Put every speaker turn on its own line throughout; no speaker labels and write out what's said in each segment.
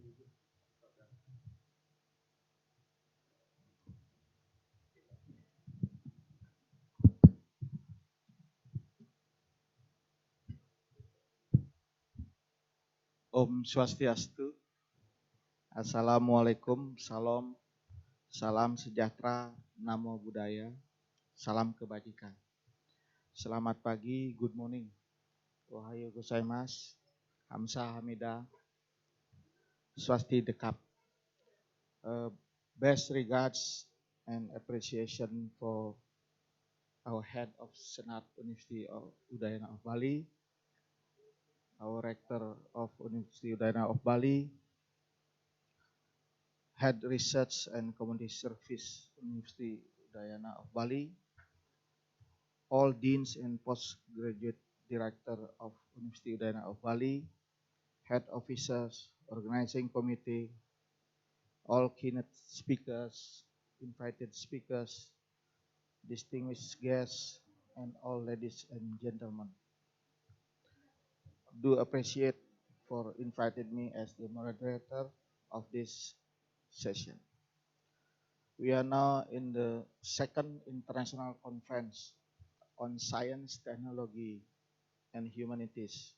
Om Swastiastu, Assalamualaikum, salam sejahtera, namo buddhaya, salam kebajikan. Selamat pagi, good morning, ohayo gozaimasu, hamsa hamida, swasti dekap. Best regards and appreciation for our head of Senate University of Udayana of Bali, our rector of University Udayana of Bali, Head Research and Community Service University Udayana of Bali, all deans and postgraduate director of University Udayana of Bali, head officers, organizing committee, all keynote speakers, invited speakers, distinguished guests, and all ladies and gentlemen. Do appreciate for inviting me as the moderator of this session. We are now in the second international conference on science, technology, and humanities,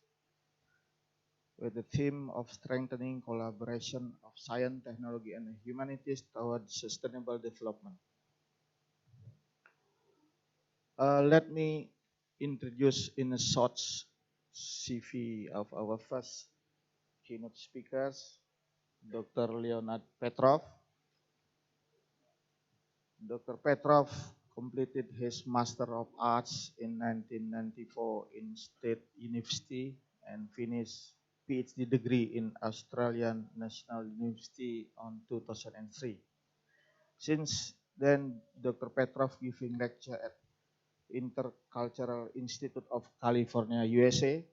with the theme of strengthening collaboration of science, technology, and humanities towards sustainable development. Let me introduce in a short CV of our first keynote speakers, Dr. Leonid Petrov. Dr. Petrov completed his Master of Arts in 1994 in State University and finished PhD degree in Australian National University on 2003. Since then, Dr. Petrov giving lecture at Intercultural Institute of California, USA,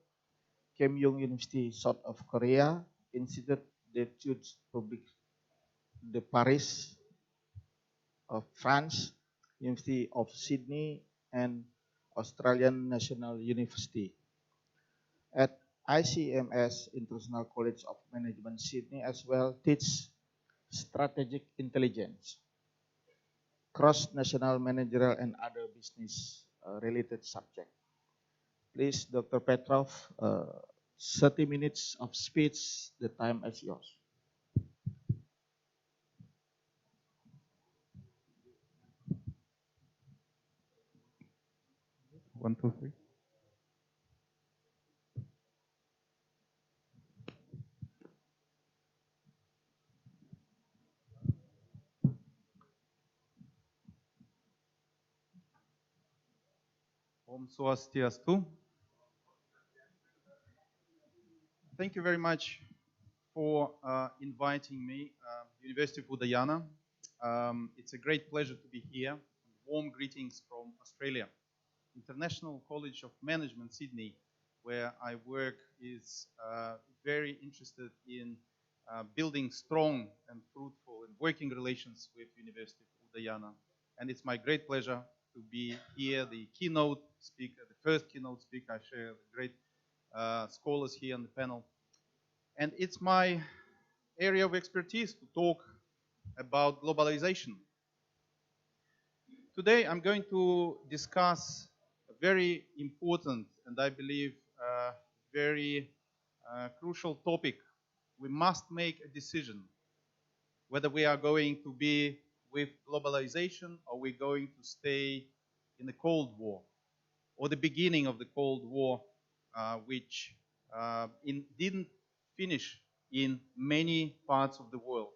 Kim Young University, South of Korea, Institut d'études publiques de Paris of France, University of Sydney, and Australian National University. At ICMS, International College of Management Sydney, as well, teach strategic intelligence, cross-national managerial, and other business-related subjects. Please, Dr. Petrov, 30 minutes of speech, the time is yours.
One, two, three. Om Swastiastu. Thank you very much for inviting me, University of Udayana. It's a great pleasure to be here. Warm greetings from Australia. International College of Management, Sydney, where I work, is very interested in building strong and fruitful and working relations with University of Udayana. And it's my great pleasure to be here, the keynote speaker, the first keynote speaker. I share the great scholars here on the panel. And it's my area of expertise to talk about globalization. Today I'm going to discuss a very important and I believe very crucial topic. We must make a decision whether we are going to be with globalization or we're going to stay in the Cold War or the beginning of the Cold War, which didn't finish in many parts of the world.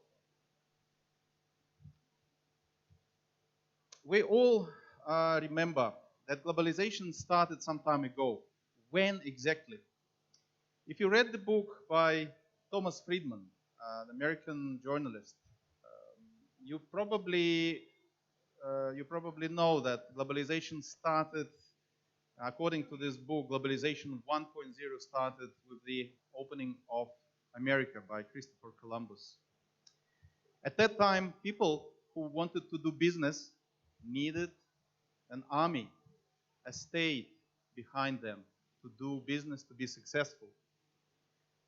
We all remember that globalization started some time ago. When exactly? If you read the book by Thomas Friedman, an American journalist, you probably know that globalization started, according to this book, globalization 1.0 started with the opening of America by Christopher Columbus. At that time, people who wanted to do business needed an army, a state behind them to do business, to be successful.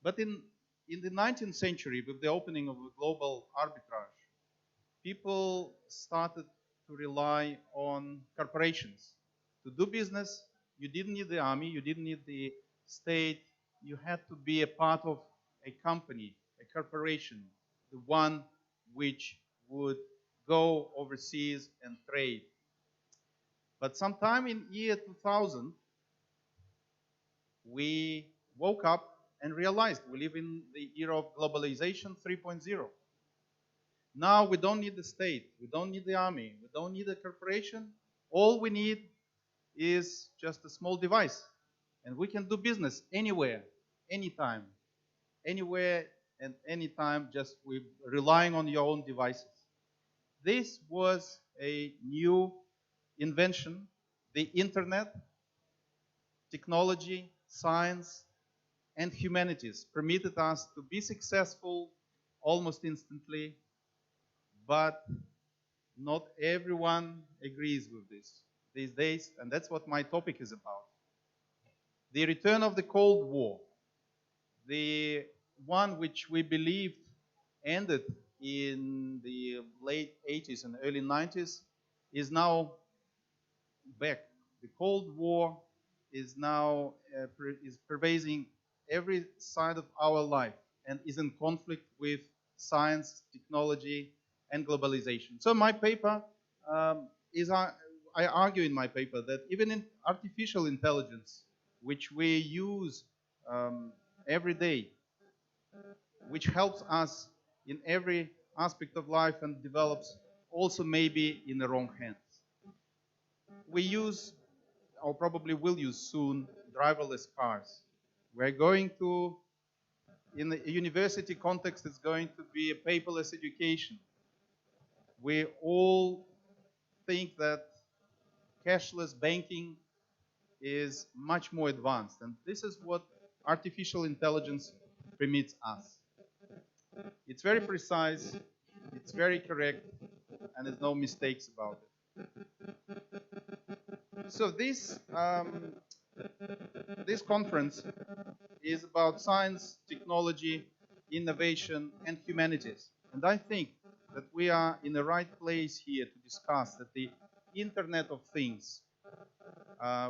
But in in the 19th century, with the opening of the global arbitrage, people started to rely on corporations. To do business, you didn't need the army, you didn't need the state, you had to be a part of a company, a corporation, the one which would go overseas and trade. But sometime in year 2000, we woke up and realized we live in the era of globalization 3.0. Now we don't need the state, we don't need the army, we don't need a corporation. All we need is just a small device. And we can do business anywhere, anytime, anywhere and anytime, just with relying on your own devices. This was a new invention. The internet, technology, science, and humanities permitted us to be successful almost instantly, but not everyone agrees with this these days, and that's what my topic is about. The return of the Cold War, the one which we believed ended in the late 80s and early 90s, is now back. The Cold War is now is pervading every side of our life and is in conflict with science, technology, and globalization. So my paper I argue in my paper that even in artificial intelligence, which we use every day, which helps us in every aspect of life and develops, also maybe in the wrong hands. We use, or probably will use soon, driverless cars. We're going to, in the university context, it's going to be a paperless education. We all think that cashless banking is much more advanced, and this is what artificial intelligence permits us. It's very precise, it's very correct, and there's no mistakes about it. So this conference is about science, technology, innovation, and humanities. And I think that we are in the right place here to discuss that the Internet of Things,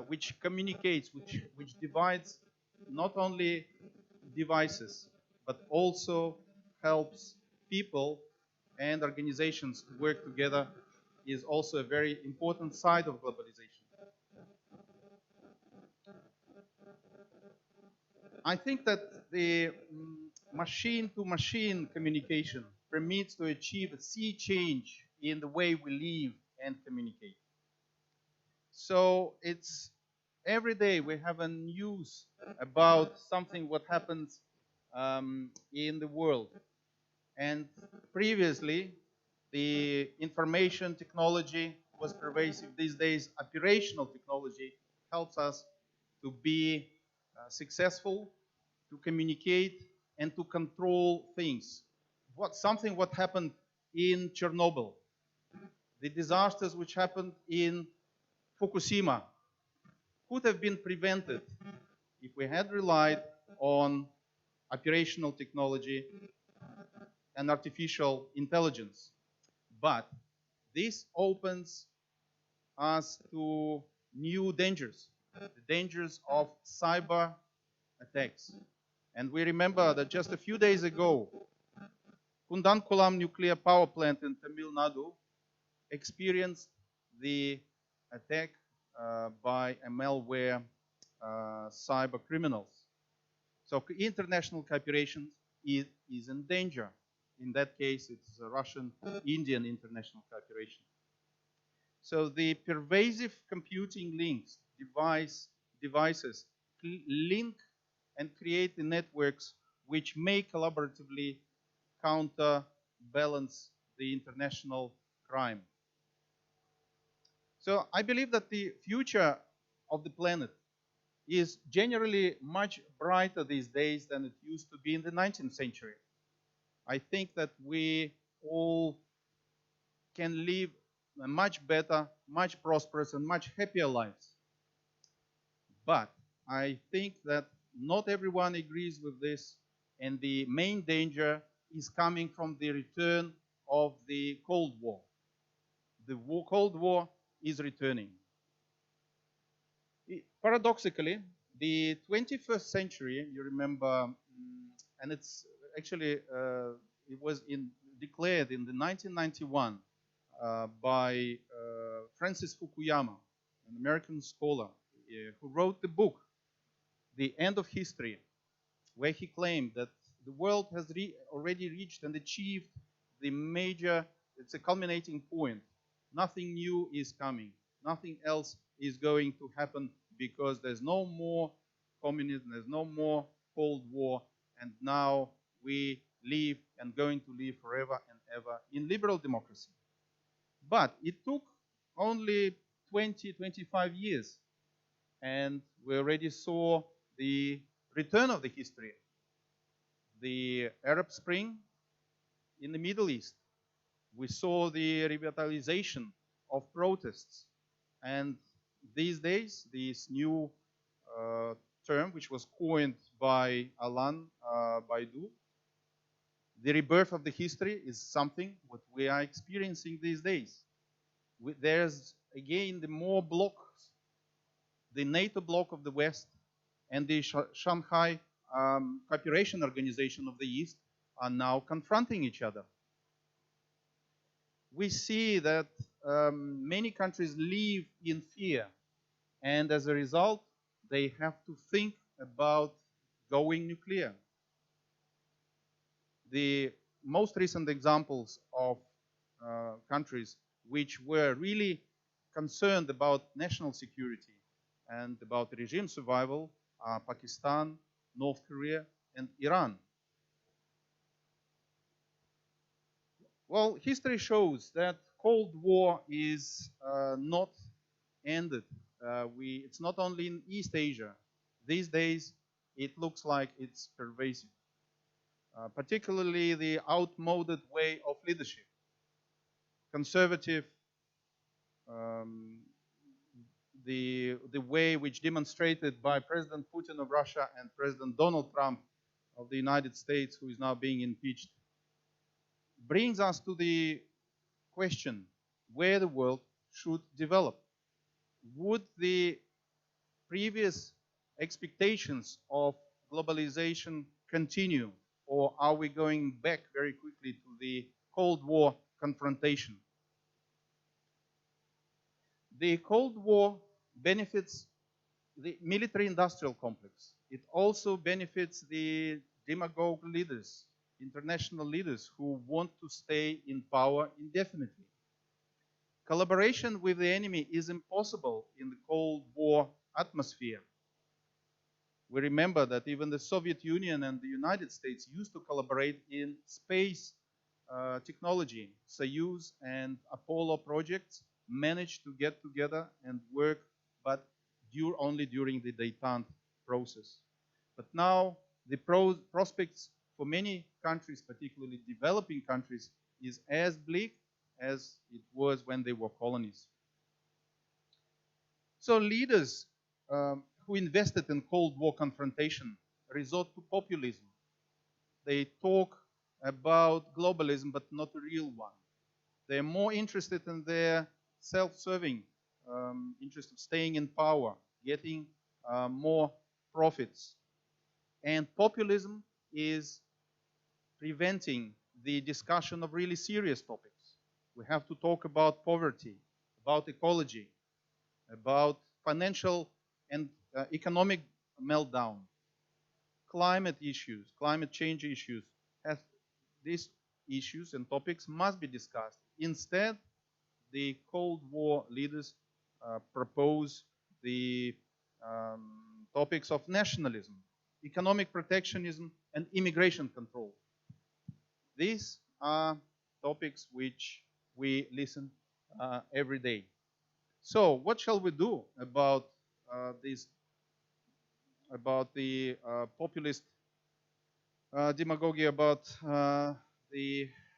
which communicates, which divides not only devices, but also helps people and organizations to work together, is also a very important side of globalization. I think that the machine-to-machine communication permits to achieve a sea change in the way we live and communicate. So it's every day we have a news about something what happens in the world. And previously, the information technology was pervasive. These days, operational technology helps us to be successful, to communicate, and to control things. What happened in Chernobyl, the disasters which happened in Fukushima could have been prevented if we had relied on operational technology and artificial intelligence. But this opens us to new dangers, the dangers of cyber attacks. And we remember that just a few days ago, Kundankulam nuclear power plant in Tamil Nadu experienced the attack by a malware cyber criminals. So international cooperation is in danger. In that case, it's a Russian-Indian international cooperation. So the pervasive computing links, devices link and create the networks which may collaboratively counterbalance the international crime. So I believe that the future of the planet is generally much brighter these days than it used to be in the 19th century. I think that we all can live a much better, much prosperous, and much happier lives. But I think that not everyone agrees with this, And the main danger is coming from the return of the Cold War. The Cold War is returning. Paradoxically, the 21st century, you remember, and it's actually, it was declared in the 1991 by Francis Fukuyama, an American scholar, who wrote the book, The End of History, where he claimed that the world has already reached and achieved the major, it's a culminating point. Nothing new is coming. Nothing else is going to happen because there's no more communism, there's no more Cold War, and now we live and going to live forever and ever in liberal democracy. But it took only 20, 25 years, and we already saw the return of the history. The Arab Spring in the Middle East. We saw the revitalization of protests. And these days, this new term, which was coined by Alan Baidu, the rebirth of the history is something what we are experiencing these days. There's, again, the more blocks, the NATO bloc of the West and the Shanghai Cooperation Organization of the East are now confronting each other. We see that many countries live in fear, and as a result, they have to think about going nuclear. The most recent examples of countries which were really concerned about national security and about regime survival are Pakistan, North Korea, and Iran. Well, history shows that Cold War is not ended. It's not only in East Asia. These days, it looks like it's pervasive. Particularly the outmoded way of leadership. Conservative, the way which demonstrated by President Putin of Russia and President Donald Trump of the United States, who is now being impeached, brings us to the question where the world should develop. Would the previous expectations of globalization continue, or are we going back very quickly to the Cold War confrontation? The Cold War benefits the military-industrial complex. It also benefits the demagogue leaders, international leaders who want to stay in power indefinitely. Collaboration with the enemy is impossible in the Cold War atmosphere. We remember that even the Soviet Union and the United States used to collaborate in space technology. Soyuz and Apollo projects managed to get together and work, but only during the détente process. But now the prospects for many countries, particularly developing countries, is as bleak as it was when they were colonies. So leaders who invested in Cold War confrontation resort to populism. They talk about globalism, but not a real one. They're more interested in their self-serving interest of staying in power, getting more profits. And populism is preventing the discussion of really serious topics. We have to talk about poverty, about ecology, about financial and economic meltdown, climate issues, climate change issues. These issues and topics must be discussed. Instead, the Cold War leaders propose the topics of nationalism, economic protectionism, and immigration control. These are topics which we listen every day. So, what shall we do about the populist demagogy, about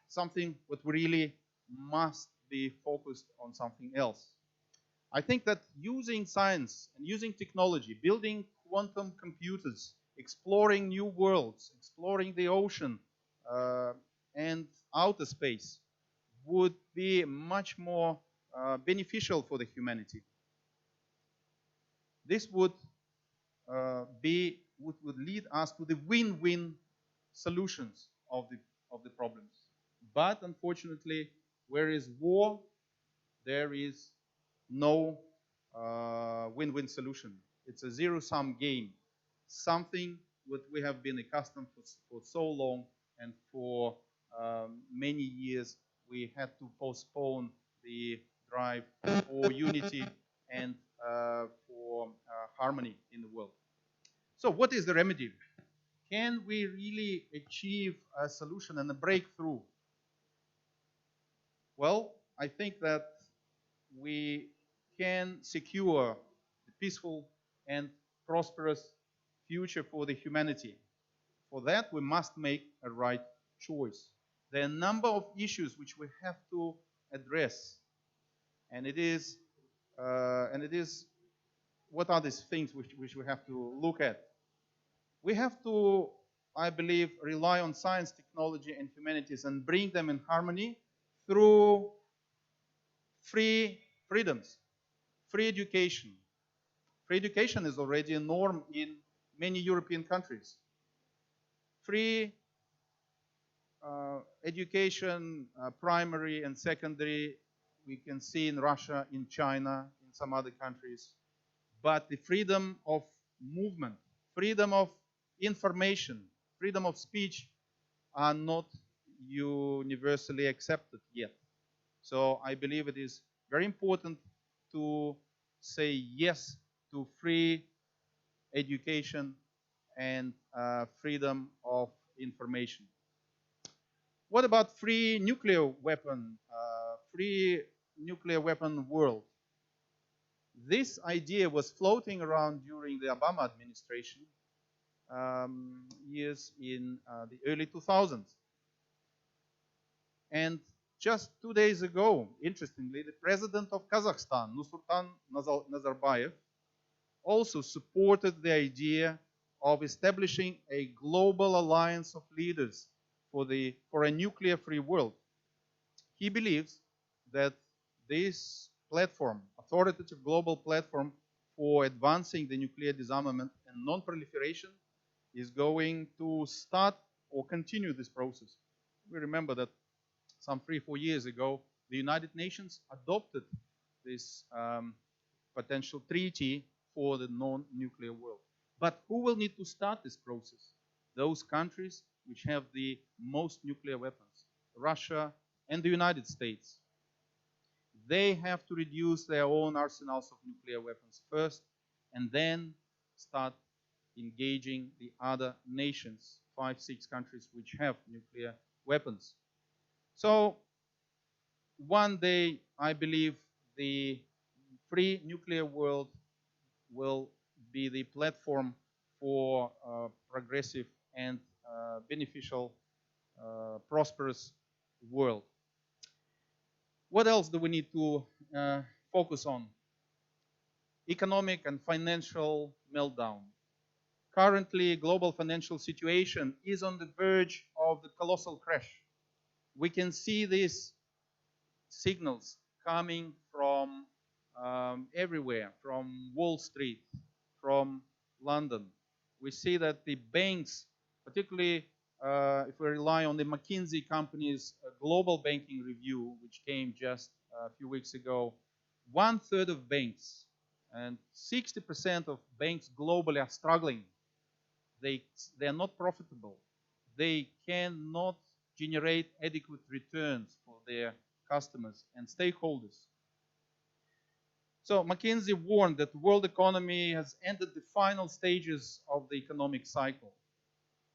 something what really must be focused on something else? I think that using science and using technology, building quantum computers, exploring new worlds, exploring the ocean and outer space would be much more beneficial for the humanity. This would would lead us to the win-win solutions of the problems. But unfortunately, where is war, there is no win-win solution. It's a zero-sum game, something what we have been accustomed for so long, and for many years we had to postpone the drive for unity and for harmony in the world. So what is the remedy? Can we really achieve a solution and a breakthrough? Well, I think that we can secure a peaceful and prosperous future for the humanity. For that, we must make a right choice. There are a number of issues which we have to address, and it is what are these things which we have to look at? We have to, I believe, rely on science, technology, and humanities and bring them in harmony through freedoms, free education. Free education is already a norm in many European countries. Free education, primary and secondary, we can see in Russia, in China, in some other countries. But the freedom of movement, freedom of information, freedom of speech are not universally accepted yet. So I believe it is very important to say yes to free education and freedom of information. What about free nuclear weapon world? This idea was floating around during the Obama administration years in the early 2000s. And just 2 days ago, interestingly, the president of Kazakhstan, Nursultan Nazarbayev, also supported the idea of establishing a global alliance of leaders for a nuclear-free world. He believes that this platform, authoritative global platform for advancing the nuclear disarmament and non-proliferation, is going to start or continue this process. We remember that some 3-4 years ago, the United Nations adopted this potential treaty for the non-nuclear world. But who will need to start this process? Those countries which have the most nuclear weapons, Russia and the United States. They have to reduce their own arsenals of nuclear weapons first, and then start engaging the other nations, 5-6 countries which have nuclear weapons. So one day, I believe the free nuclear world will be the platform for progressive and beneficial, prosperous world. What else do we need to focus on? Economic and financial meltdown. Currently, global financial situation is on the verge of the colossal crash. We can see these signals coming from everywhere, from Wall Street, from London. We see that the banks, particularly if we rely on the McKinsey company's global banking review, which came just a few weeks ago, 1/3 of banks and 60% of banks globally are struggling. They are not profitable. They cannot generate adequate returns for their customers and stakeholders. So McKinsey warned that the world economy has entered the final stages of the economic cycle.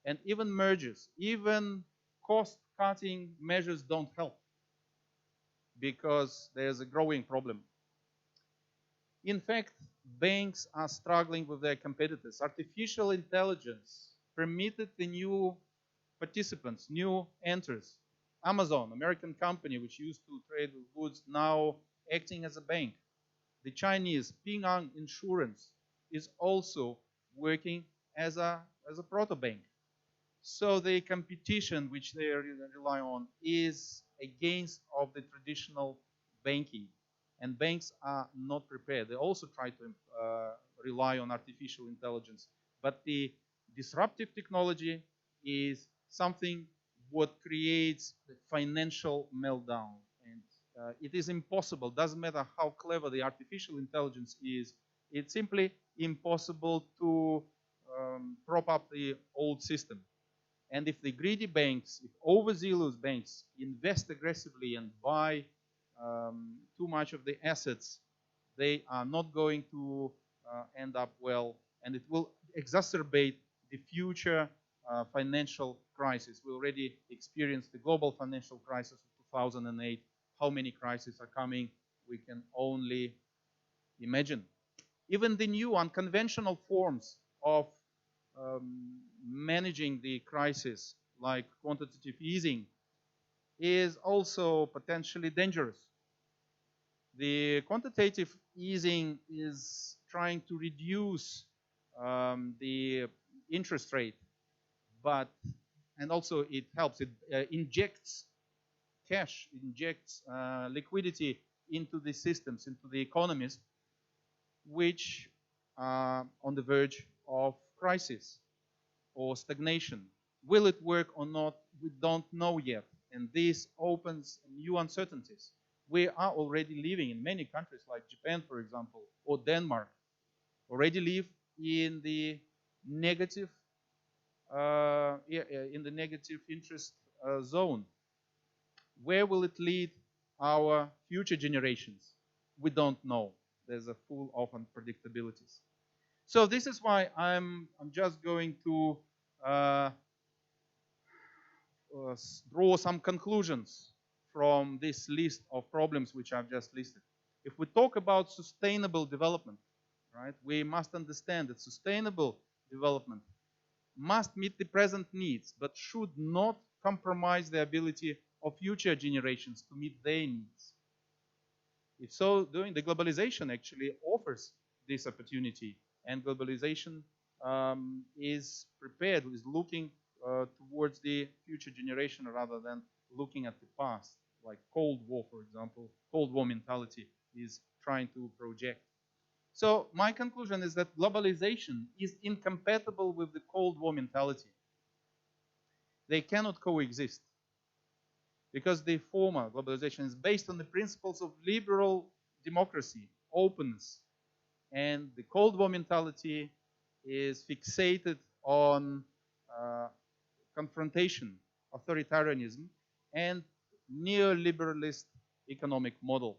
And even mergers, even cost-cutting measures don't help, because there's a growing problem. In fact, banks are struggling with their competitors. Artificial intelligence permitted the new participants, new entrants. Amazon, American company which used to trade with goods, now acting as a bank. The Chinese Ping An Insurance is also working as a proto-bank. So the competition which they rely on is against of the traditional banking. And banks are not prepared. They also try to rely on artificial intelligence. But the disruptive technology is something what creates the financial meltdown. And it is impossible, doesn't matter how clever the artificial intelligence is, it's simply impossible to prop up the old system. And if the greedy banks, if overzealous banks invest aggressively and buy too much of the assets, they are not going to end up well, and it will exacerbate the future financial crisis. We already experienced the global financial crisis of 2008. How many crises are coming? We can only imagine. Even the new unconventional forms of managing the crisis, like quantitative easing, is also potentially dangerous. The quantitative easing is trying to reduce the interest rate, and also it helps, it injects cash, injects liquidity into the systems, into the economies, which are on the verge of crisis or stagnation. Will it work or not? We don't know yet. And this opens new uncertainties. We are already living in many countries like Japan, for example, or Denmark, already live in the negative interest zone. Where will it lead our future generations? We don't know. There's a full of unpredictabilities. So this is why I'm just going to draw some conclusions from this list of problems which I've just listed. If we talk about sustainable development, right, we must understand that sustainable development must meet the present needs, but should not compromise the ability of future generations to meet their needs. If so doing, the globalization actually offers this opportunity, and globalization is prepared, is looking towards the future generation rather than looking at the past, like Cold War, for example. Cold War mentality is trying to project. So my conclusion is that globalization is incompatible with the Cold War mentality. They cannot coexist, because the former globalization is based on the principles of liberal democracy, openness, and the Cold War mentality is fixated on confrontation, authoritarianism, and neoliberalist economic model.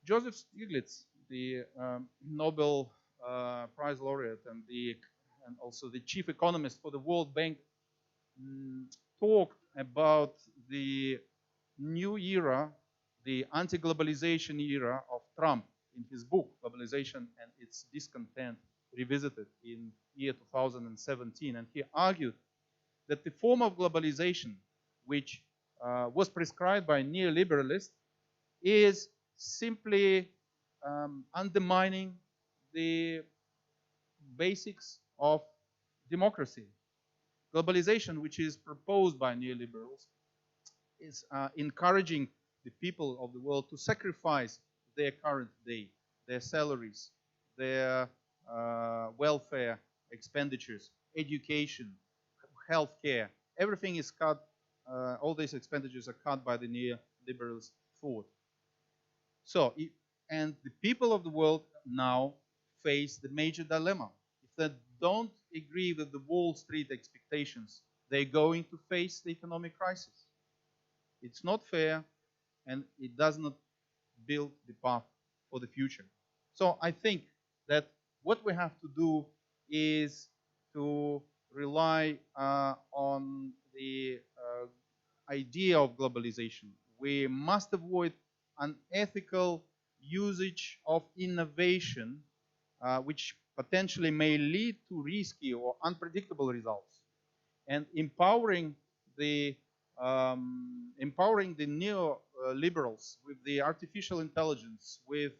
Joseph Stiglitz, the Nobel Prize laureate and also the chief economist for the World Bank, talked about the new era, the anti-globalization era of Trump in his book, Globalization and Its Discontent, Revisited, in year 2017. And he argued that the form of globalization which was prescribed by neoliberalists is simply undermining the basics of democracy. Globalization, which is proposed by neoliberals, is encouraging the people of the world to sacrifice their current day, their salaries, their welfare expenditures, education, healthcare. Everything is cut. All these expenditures are cut by the neoliberals' thought. So, and the people of the world now face the major dilemma. If they don't agree with the Wall Street expectations, they're going to face the economic crisis. It's not fair, and it does not build the path for the future. So I think that what we have to do is to rely on the idea of globalization. We must avoid unethical usage of innovation, which potentially may lead to risky or unpredictable results, and empowering the neoliberals with the artificial intelligence, with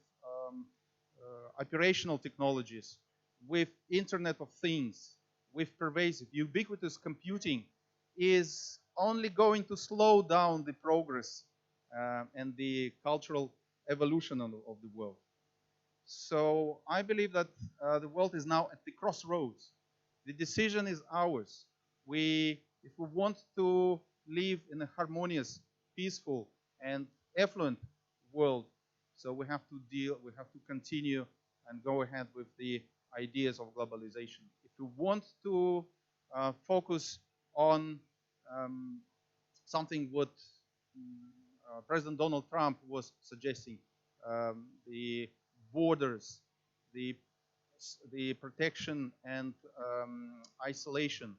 operational technologies, with Internet of Things, with pervasive, ubiquitous computing, is only going to slow down the progress and the cultural evolution of the world. So I believe that the world is now at the crossroads. The decision is ours. If we want to live in a harmonious, peaceful, and affluent world, so we have to continue and go ahead with the ideas of globalization. If we want to focus on something what President Donald Trump was suggesting, the borders, the protection and isolation,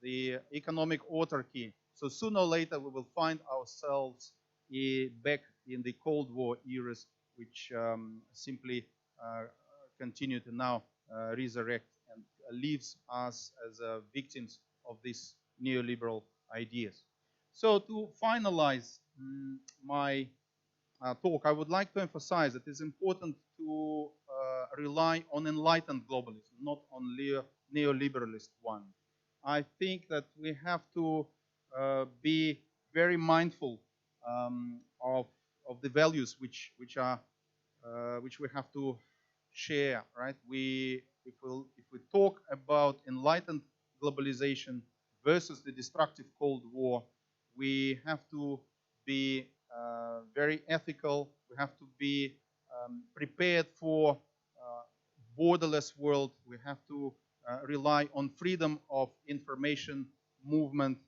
the economic autarky. So sooner or later we will find ourselves back in the Cold War eras, which simply continue to now resurrect and leaves us as victims of these neoliberal ideas. So to finalize my talk, I would like to emphasize that it's important to rely on enlightened globalism, not on neoliberalist one. I think that we have to be very mindful of the values which we have to share. Right? If we talk about enlightened globalization versus the destructive Cold War, we have to be very ethical. We have to be prepared for borderless world. We have to rely on freedom of information, movement,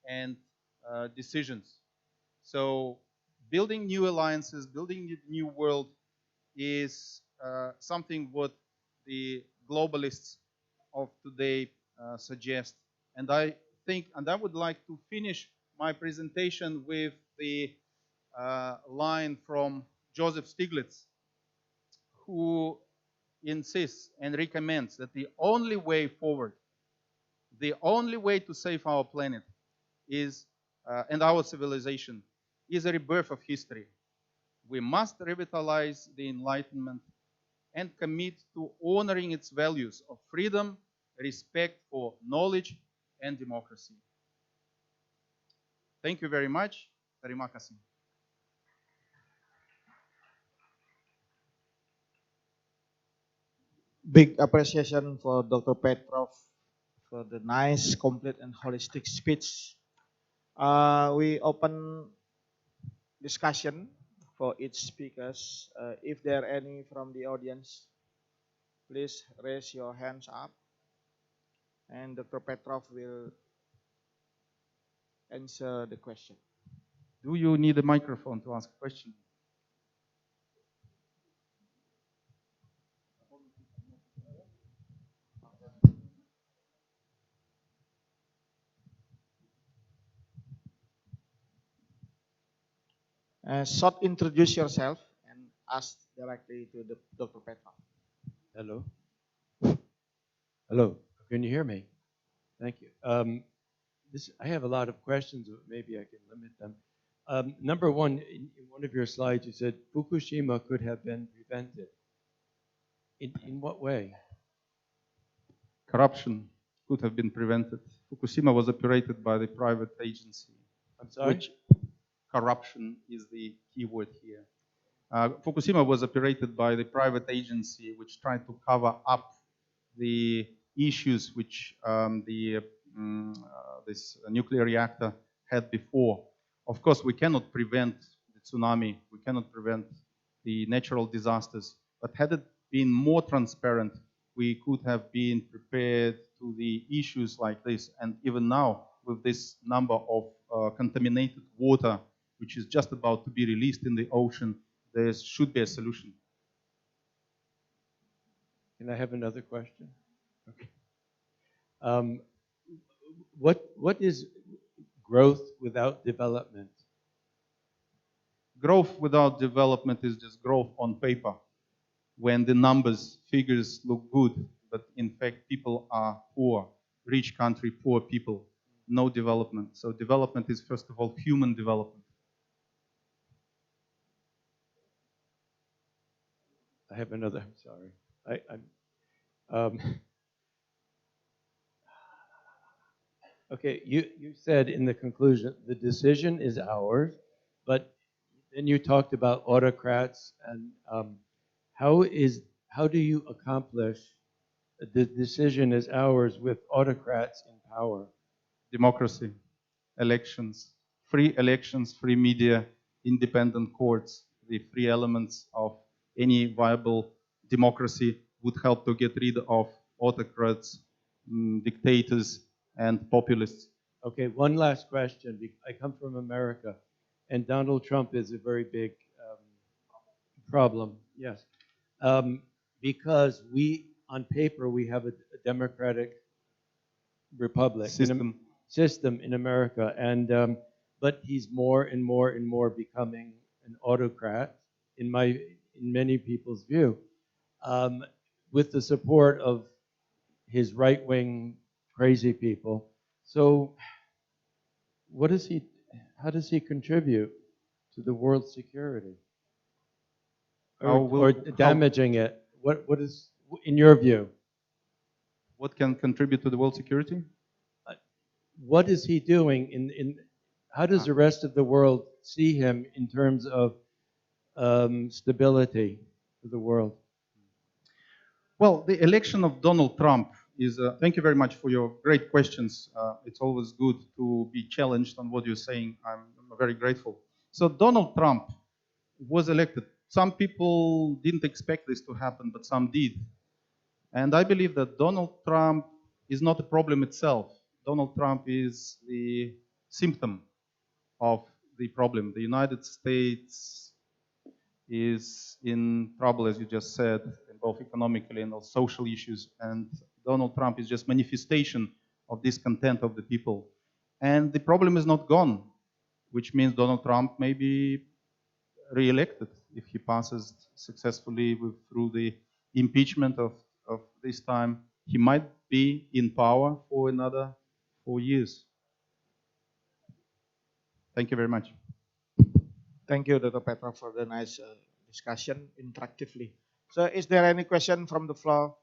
and decisions. So building new alliances, building a new world is something what the globalists of today suggest. And I think, and I would like to finish my presentation with the line from Joseph Stiglitz, who insists and recommends that the only way forward, the only way to save our planet is and our civilization is a rebirth of history. We must revitalize the Enlightenment and commit to honoring its values of freedom, respect for knowledge, and democracy. Thank you very much. Terima kasih.
Big appreciation for Dr. Petrov for the nice, complete, and holistic speech. We open discussion for each speakers. If there are any from the audience, please raise your hands up, and Dr. Petrov will answer the question.
Do you need a microphone to ask a question?
Short introduce yourself and ask directly to the Dr. Petrov.
Hello. Hello. Can you hear me? Thank you. I have a lot of questions, but maybe I can limit them. Number one, in one of your slides, you said Fukushima could have been prevented. In what way?
Corruption could have been prevented. Fukushima was operated by the private agency.
I'm sorry?
Which corruption is the key word here. Fukushima was operated by the private agency which tried to cover up the issues which this nuclear reactor had before. Of course, we cannot prevent the tsunami, we cannot prevent the natural disasters, but had it been more transparent, we could have been prepared to the issues like this. And even now, with this number of contaminated water, which is just about to be released in the ocean, there should be a solution.
Can I have another question? Okay. What is growth without development?
Growth without development is just growth on paper, when the numbers, figures look good, but in fact people are poor, rich country, poor people, no development. So development is first of all human development.
I have another, I'm sorry. Okay, you said in the conclusion, the decision is ours, but then you talked about autocrats and how do you accomplish the decision is ours with autocrats in power?
Democracy, elections, free media, independent courts, the three elements of any viable democracy would help to get rid of autocrats, dictators, and populists.
Okay, one last question. I come from America, and Donald Trump is a very big problem. Yes, because on paper, we have a democratic republic system in America, and but he's more and more and more becoming an autocrat in many people's view, with the support of his right-wing crazy people. So, how does he contribute to the world's security, or damaging it? What is, in your view?
What can contribute to the world security?
What is he doing how does the rest of the world see him in terms of stability for the world?
Well, the election of Donald Trump is, thank you very much for your great questions. It's always good to be challenged on what you're saying. I'm very grateful. So Donald Trump was elected. Some people didn't expect this to happen, but some did. And I believe that Donald Trump is not a problem itself. Donald Trump is the symptom of the problem. The United States is in trouble, as you just said, both economically and social issues. And Donald Trump is just manifestation of discontent of the people. And the problem is not gone, which means Donald Trump may be re-elected if he passes successfully through the impeachment of this time. He might be in power for another 4 years. Thank you very much.
Thank you, Dr. Petrov, for the nice discussion interactively. So is there any question from the floor?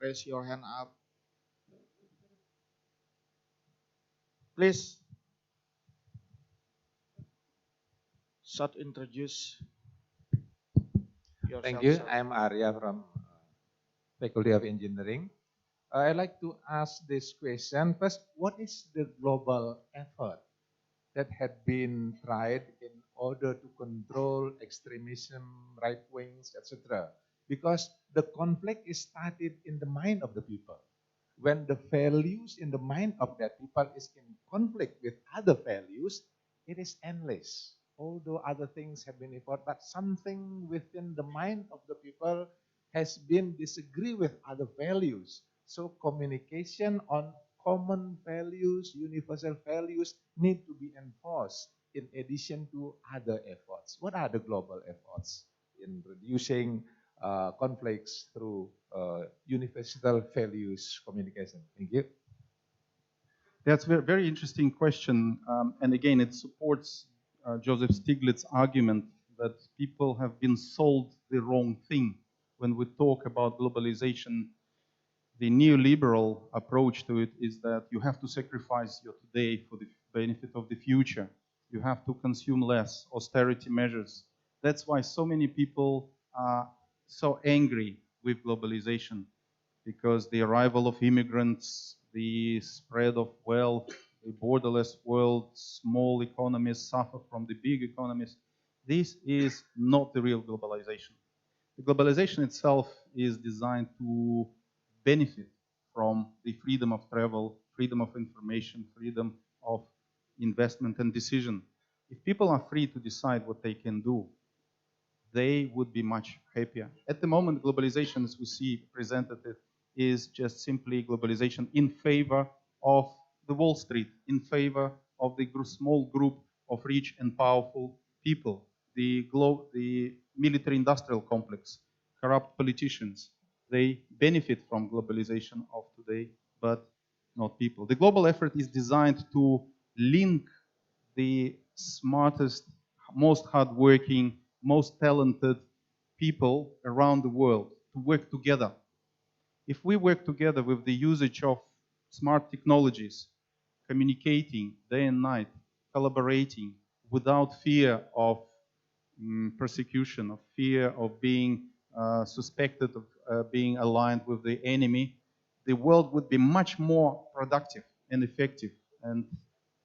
Raise your hand up. Please. Short introduce yourself.
Thank you.
Sir.
I'm Arya from Faculty of Engineering. I'd like to ask this question. First, what is the global effort that had been tried in order to control extremism, right wings, etc.? Because the conflict is started in the mind of the people. When the values in the mind of that people is in conflict with other values, it is endless. Although other things have been evolved, but something within the mind of the people has been disagree with other values. So communication on common values, universal values need to be enforced in addition to other efforts. What are the global efforts in reducing conflicts through universal values communication? Thank you.
That's a very interesting question. And again, it supports Joseph Stiglitz's argument that people have been sold the wrong thing. When we talk about globalization, the neoliberal approach to it is that you have to sacrifice your today for the benefit of the future. You have to consume less, austerity measures. That's why so many people are so angry with globalization, because the arrival of immigrants, the spread of wealth, the borderless world, small economies suffer from the big economies. This is not the real globalization. The globalization itself is designed to benefit from the freedom of travel, freedom of information, freedom of investment and decision. If people are free to decide what they can do, they would be much happier. At the moment, globalization, as we see presented, it is just simply globalization in favor of the Wall Street, in favor of the small group of rich and powerful people, the military-industrial complex, corrupt politicians. They benefit from globalization of today, but not people. The global effort is designed to link the smartest, most hardworking, most talented people around the world to work together. If we work together with the usage of smart technologies, communicating day and night, collaborating without fear of persecution, of fear of being suspected of being aligned with the enemy, the world would be much more productive and effective and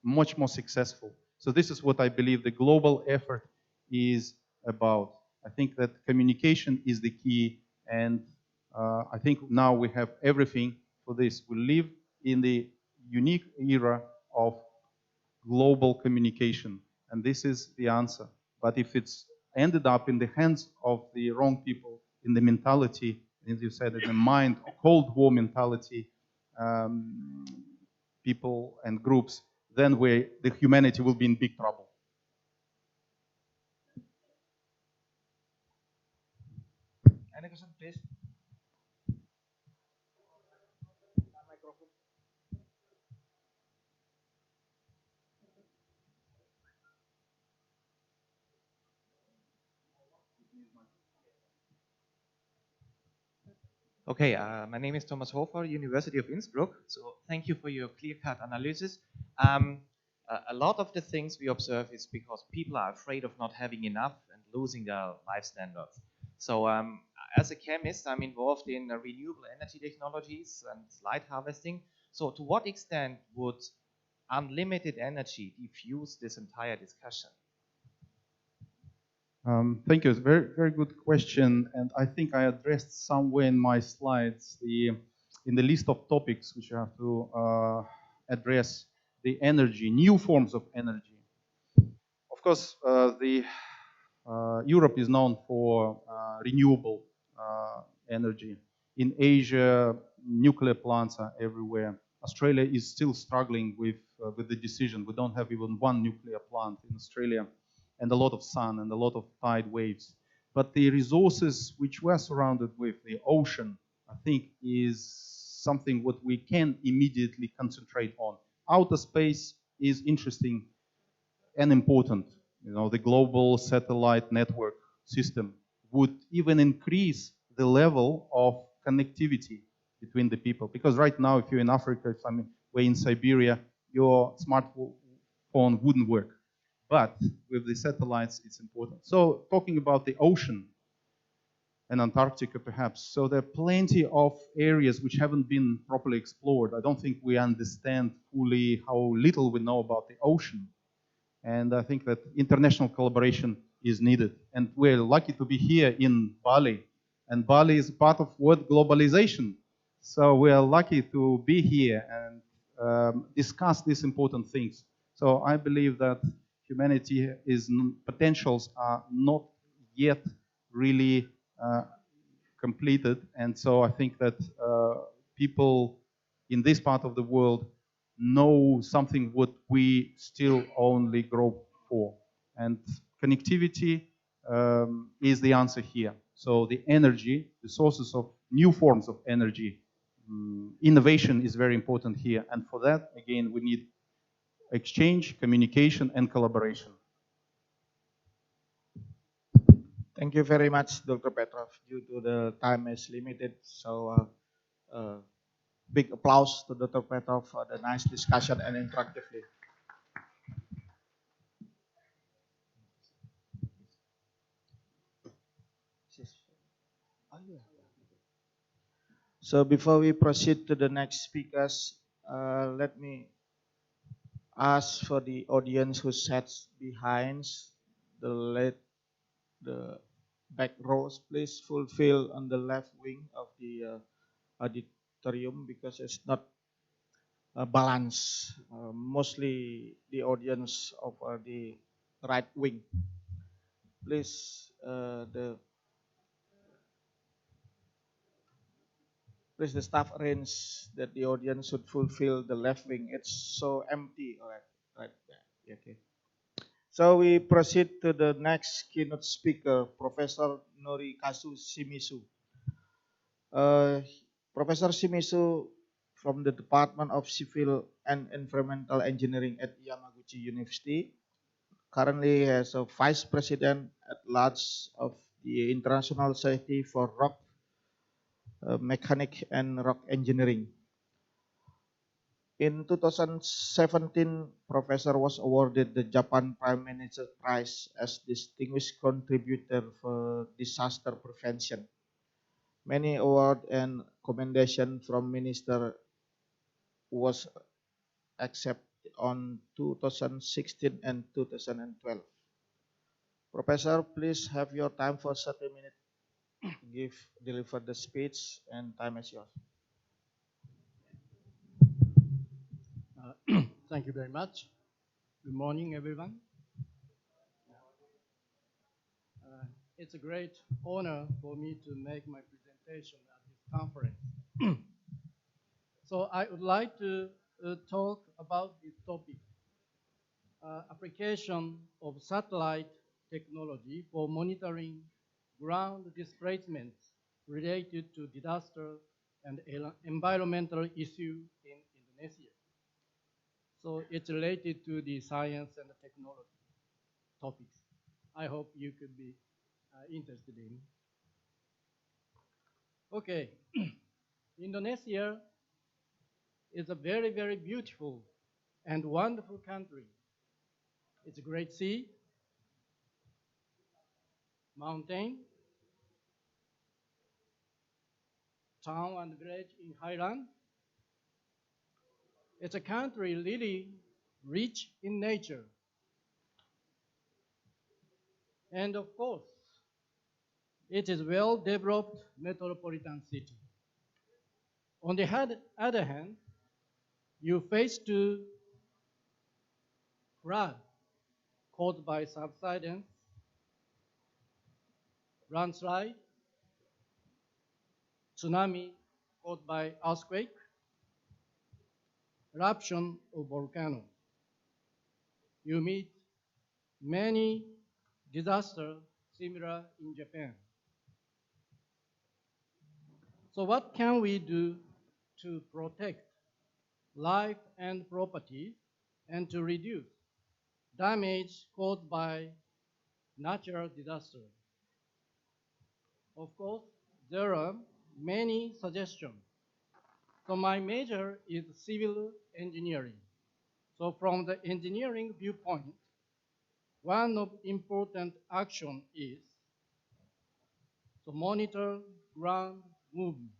much more successful. So this is what I believe the global effort is about. I think that communication is the key, and I think now we have everything for this. We live in the unique era of global communication, and this is the answer. But if it's ended up in the hands of the wrong people, in the mentality, as you said, in the mind, a Cold War mentality, people and groups, then the humanity will be in big trouble.
Any question, please?
Okay, my name is Thomas Hofer, University of Innsbruck. So thank you for your clear-cut analysis. A lot of the things we observe is because people are afraid of not having enough and losing their life standards. So as a chemist, I'm involved in renewable energy technologies and light harvesting. So to what extent would unlimited energy diffuse this entire discussion?
Thank you. It's a very, very good question, and I think I addressed somewhere in my slides in the list of topics which you have to address the energy, new forms of energy. Of course, Europe is known for renewable energy. In Asia, nuclear plants are everywhere. Australia is still struggling with the decision. We don't have even one nuclear plant in Australia, and a lot of sun and a lot of tide waves. But the resources which we're surrounded with, the ocean, I think is something what we can immediately concentrate on. Outer space is interesting and important. You know, the global satellite network system would even increase the level of connectivity between the people. Because right now, if you're in Africa, if we're in Siberia, your smartphone wouldn't work. But with the satellites, it's important. So talking about the ocean and Antarctica perhaps, so there are plenty of areas which haven't been properly explored. I don't think we understand fully how little we know about the ocean. And I think that international collaboration is needed. And we're lucky to be here in Bali. And Bali is part of world globalization. So we are lucky to be here and discuss these important things. So I believe that humanity potentials are not yet really completed, and so I think that people in this part of the world know something what we still only grow for, and connectivity is the answer here. So the energy, the sources of new forms of energy, innovation is very important here, and for that again we need exchange, communication, and collaboration.
Thank you very much, Dr. Petrov. Due to the time is limited, so big applause to Dr. Petrov for the nice discussion and interactively. So before we proceed to the next speakers, let me ask for the audience who sits behind the back rows, please fulfill on the left wing of the auditorium because it's not balanced. Mostly the audience of the right wing. Please, the staff arrange that the audience should fulfill the left wing. It's so empty, right there. Yeah, okay. So we proceed to the next keynote speaker, Professor Norikazu Shimizu. Professor Shimizu from the Department of Civil and Environmental Engineering at Yamaguchi University. Currently as a Vice President at large of the International Society for Rock, Mechanic and Rock Engineering. In 2017, Professor was awarded the Japan Prime Minister Prize as Distinguished Contributor for Disaster Prevention. Many award and commendation from Minister was accepted on 2016 and 2012. Professor, please have your time for 30 minutes. Deliver the speech, and time is yours.
Thank you very much. Good morning, everyone. It's a great honor for me to make my presentation at this conference. So I would like to talk about this topic, application of satellite technology for monitoring ground displacements related to disaster and environmental issues in Indonesia. So it's related to the science and the technology topics. I hope you could be interested in. Okay, Indonesia is a very, very beautiful and wonderful country. It's a great sea, mountain, town and village in highland. It's a country really rich in nature. And of course, it is well-developed metropolitan city. On the other hand, you face to flood caused by subsidence, landslide, tsunami caused by earthquake, eruption of volcano. You meet many disasters similar in Japan. So what can we do to protect life and property and to reduce damage caused by natural disaster? Of course, there are many suggestions. So my major is civil engineering. So from the engineering viewpoint, one of important action is to monitor ground movement,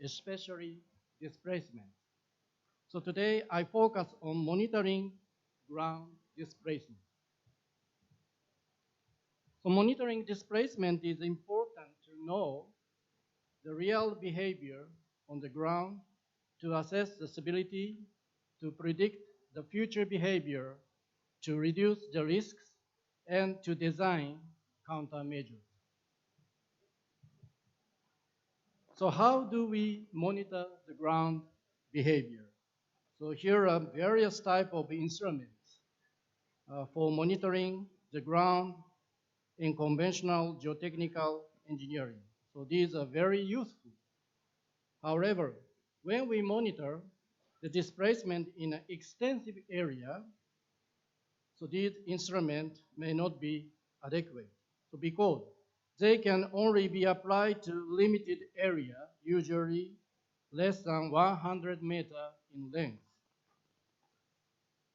especially displacement. So today I focus on monitoring ground displacement. So monitoring displacement is important to know the real behavior on the ground, to assess the stability, to predict the future behavior, to reduce the risks, and to design countermeasures. So how do we monitor the ground behavior? So here are various types of instruments for monitoring the ground in conventional geotechnical engineering. So these are very useful. However, when we monitor the displacement in an extensive area, so these instruments may not be adequate. So because they can only be applied to limited area, usually less than 100 meters in length.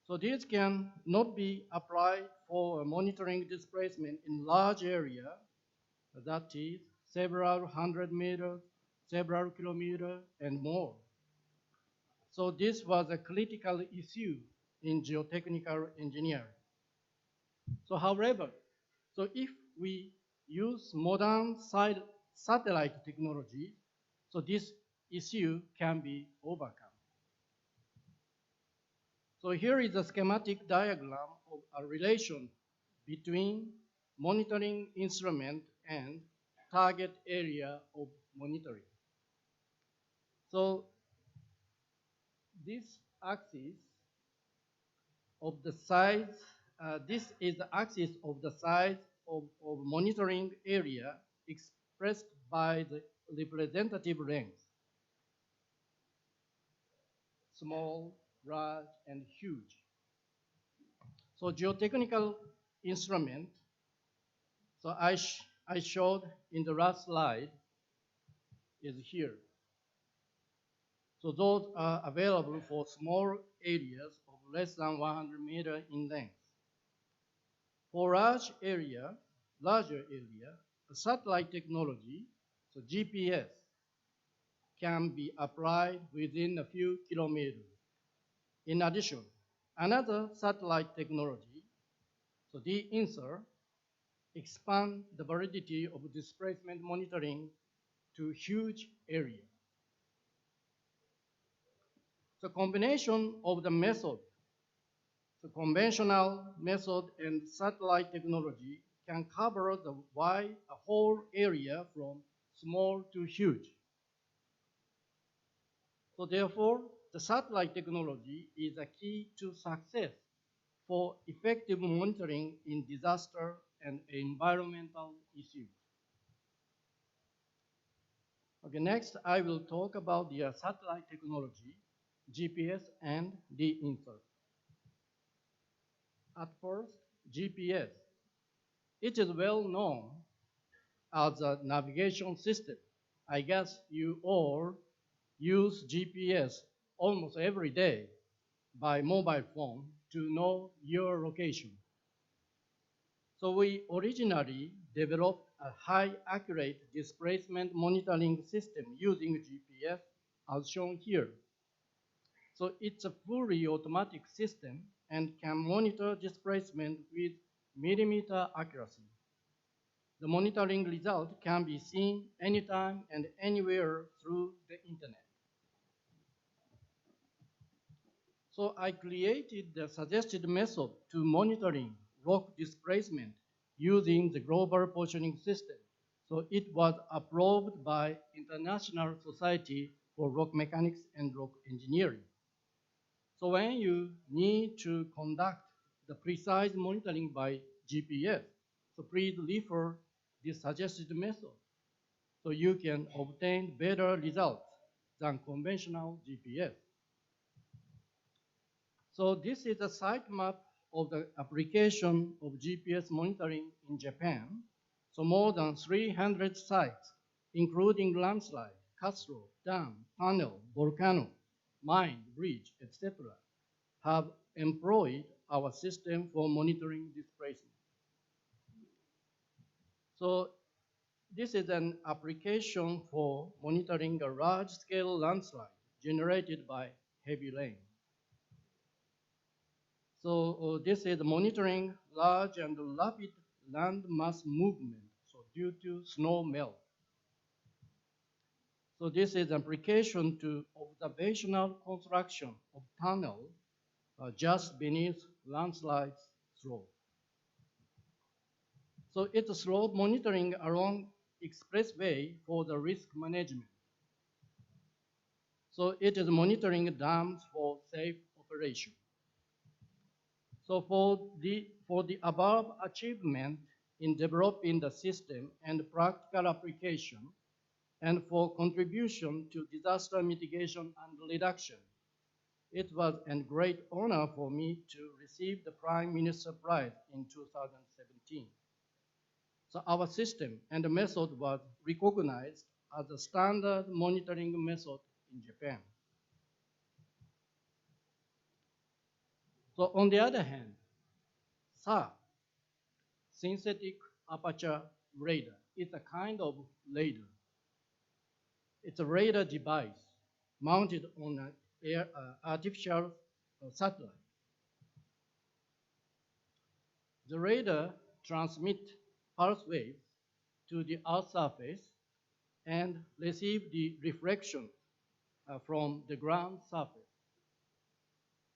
So these can not be applied for monitoring displacement in large area, that is several hundred meters, several kilometers, and more. So this was a critical issue in geotechnical engineering. So however, so if we use modern satellite technology, so this issue can be overcome. So here is a schematic diagram of a relation between monitoring instrument and target area of monitoring. So this axis of the size, this is the axis of the size of monitoring area expressed by the representative length. Small, large, and huge. So geotechnical instrument, so I showed in the last slide, is here. So those are available for small areas of less than 100 meters in length. For larger area, satellite technology, so GPS, can be applied within a few kilometers. In addition, another satellite technology, so de-insert, expand the validity of displacement monitoring to huge area. So combination of the method, the conventional method and satellite technology can cover a whole area from small to huge. So therefore, the satellite technology is a key to success for effective monitoring in disaster and environmental issues. Okay, next I will talk about the satellite technology, GPS and de-insert. At first, GPS. It is well known as a navigation system. I guess you all use GPS almost every day by mobile phone to know your location. So we originally developed a high accurate displacement monitoring system using GPS as shown here. So it's a fully automatic system and can monitor displacement with millimeter accuracy. The monitoring result can be seen anytime and anywhere through the internet. So I created the suggested method to monitoring rock displacement using the global positioning system. So it was approved by International Society for Rock Mechanics and Rock Engineering. So when you need to conduct the precise monitoring by GPS, so please refer this suggested method so you can obtain better results than conventional GPS. So this is a site map of the application of GPS monitoring in Japan. So more than 300 sites, including landslide, castle, dam, tunnel, volcano, mine, bridge, etc., have employed our system for monitoring displacement. So this is an application for monitoring a large-scale landslide generated by heavy rain. So this is monitoring large and rapid land mass movement, so due to snow melt. So this is application to observational construction of tunnel just beneath landslide slope. So it's slope monitoring along expressway for the risk management. So it is monitoring dams for safe operation. So for the above achievement in developing the system and practical application, and for contribution to disaster mitigation and reduction, it was a great honor for me to receive the Prime Minister Prize in 2017. So our system and the method was recognized as a standard monitoring method in Japan. So on the other hand, SAR, synthetic aperture radar, is a kind of radar. It's a radar device mounted on an artificial satellite. The radar transmits pulse waves to the Earth's surface and receives the reflection from the ground surface.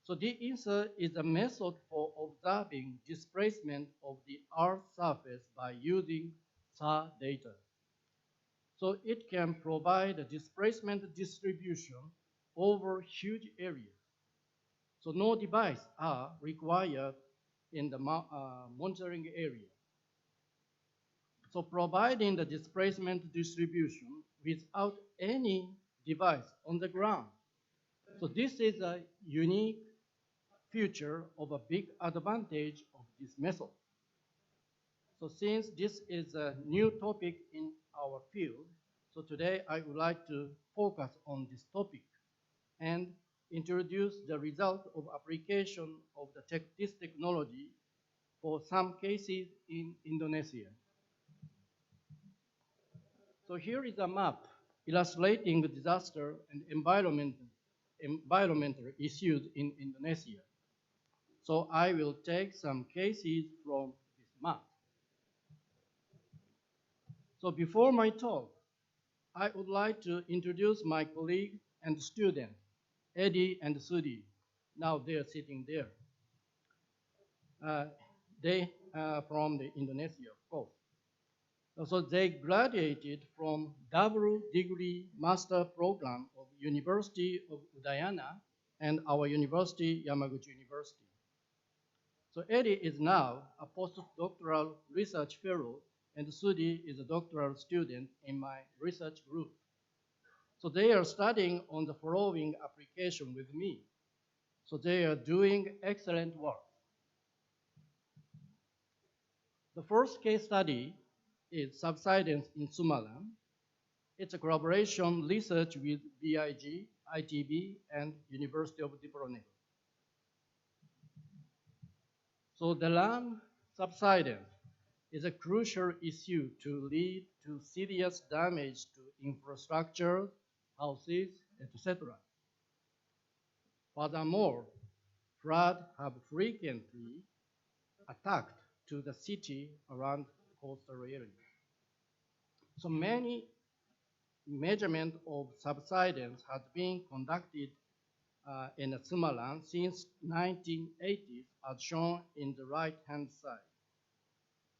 So de-insert is a method for observing displacement of the Earth's surface by using SAR data. So it can provide a displacement distribution over huge areas. So no device are required in the monitoring area. So providing the displacement distribution without any device on the ground. So this is a unique feature of a big advantage of this method. So since this is a new topic in our field, so today I would like to focus on this topic. and introduce the result of application of this technology for some cases in Indonesia. So here is a map illustrating the disaster and environmental issues in Indonesia. So I will take some cases from this map. So before my talk, I would like to introduce my colleague and student, Eddie and Sudi. Now they are sitting there. They are from Indonesia, of course. So they graduated from double degree master program of University of Udayana and our university, Yamaguchi University. So Eddie is now a postdoctoral research fellow, and Sudi is a doctoral student in my research group. So they are studying on the following application with me. So they are doing excellent work. The first case study is subsidence in Sumalan. It's a collaboration research with BIG, ITB, and University of Diponegoro. So the land subsidence is a crucial issue to lead to serious damage to infrastructure, houses, etc. Furthermore, floods have frequently attacked to the city around coastal area. So many measurements of subsidence have been conducted in Sumalan since 1980s, as shown in the right-hand side.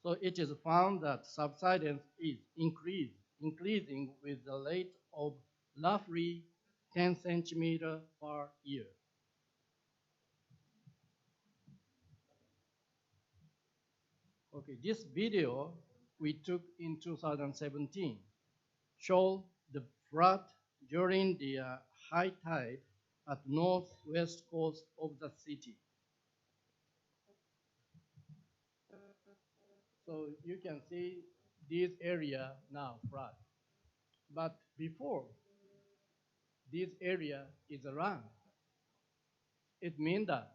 So it is found that subsidence is increasing with the rate of roughly 10 centimeters per year. Okay, this video we took in 2017 showed the flood during the high tide at northwest coast of the city. So you can see this area now flood. But before, this area is around. It means that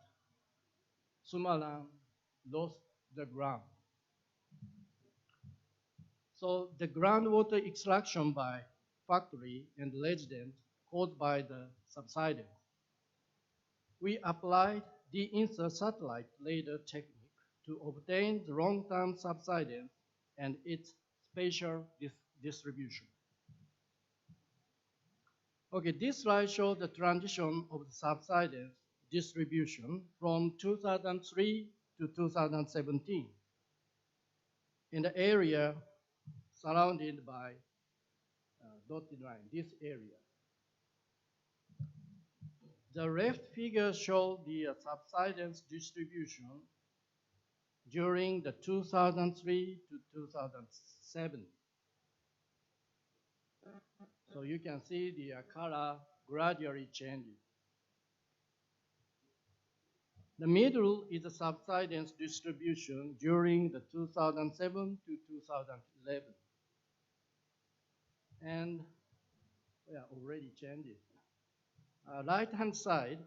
Sumalan lost the ground. So the groundwater extraction by factory and residents caused by the subsidence. We applied the insert satellite radar technique to obtain the long-term subsidence and its spatial distribution. Okay, this slide shows the transition of the subsidence distribution from 2003 to 2017 in the area surrounded by dotted line, this area. The left figure shows the subsidence distribution during the 2003 to 2007. So you can see the color gradually changing. The middle is the subsidence distribution during the 2007 to 2011. And we are already changing. Right-hand side,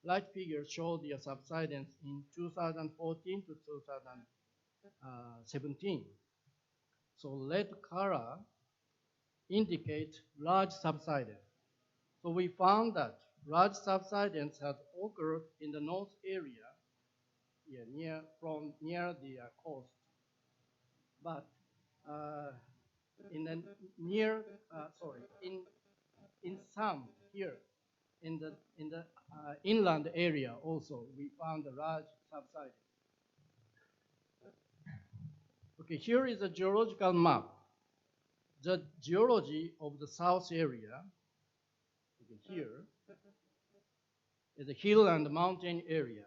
right figure shows the subsidence in 2014 to 2017. So red color indicate large subsidence. So we found that large subsidence had occurred in the north area, near the coast. But in the in some here in the inland area also we found a large subsidence. Okay, here is a geological map. The geology of the south area, here, is a hill and mountain area.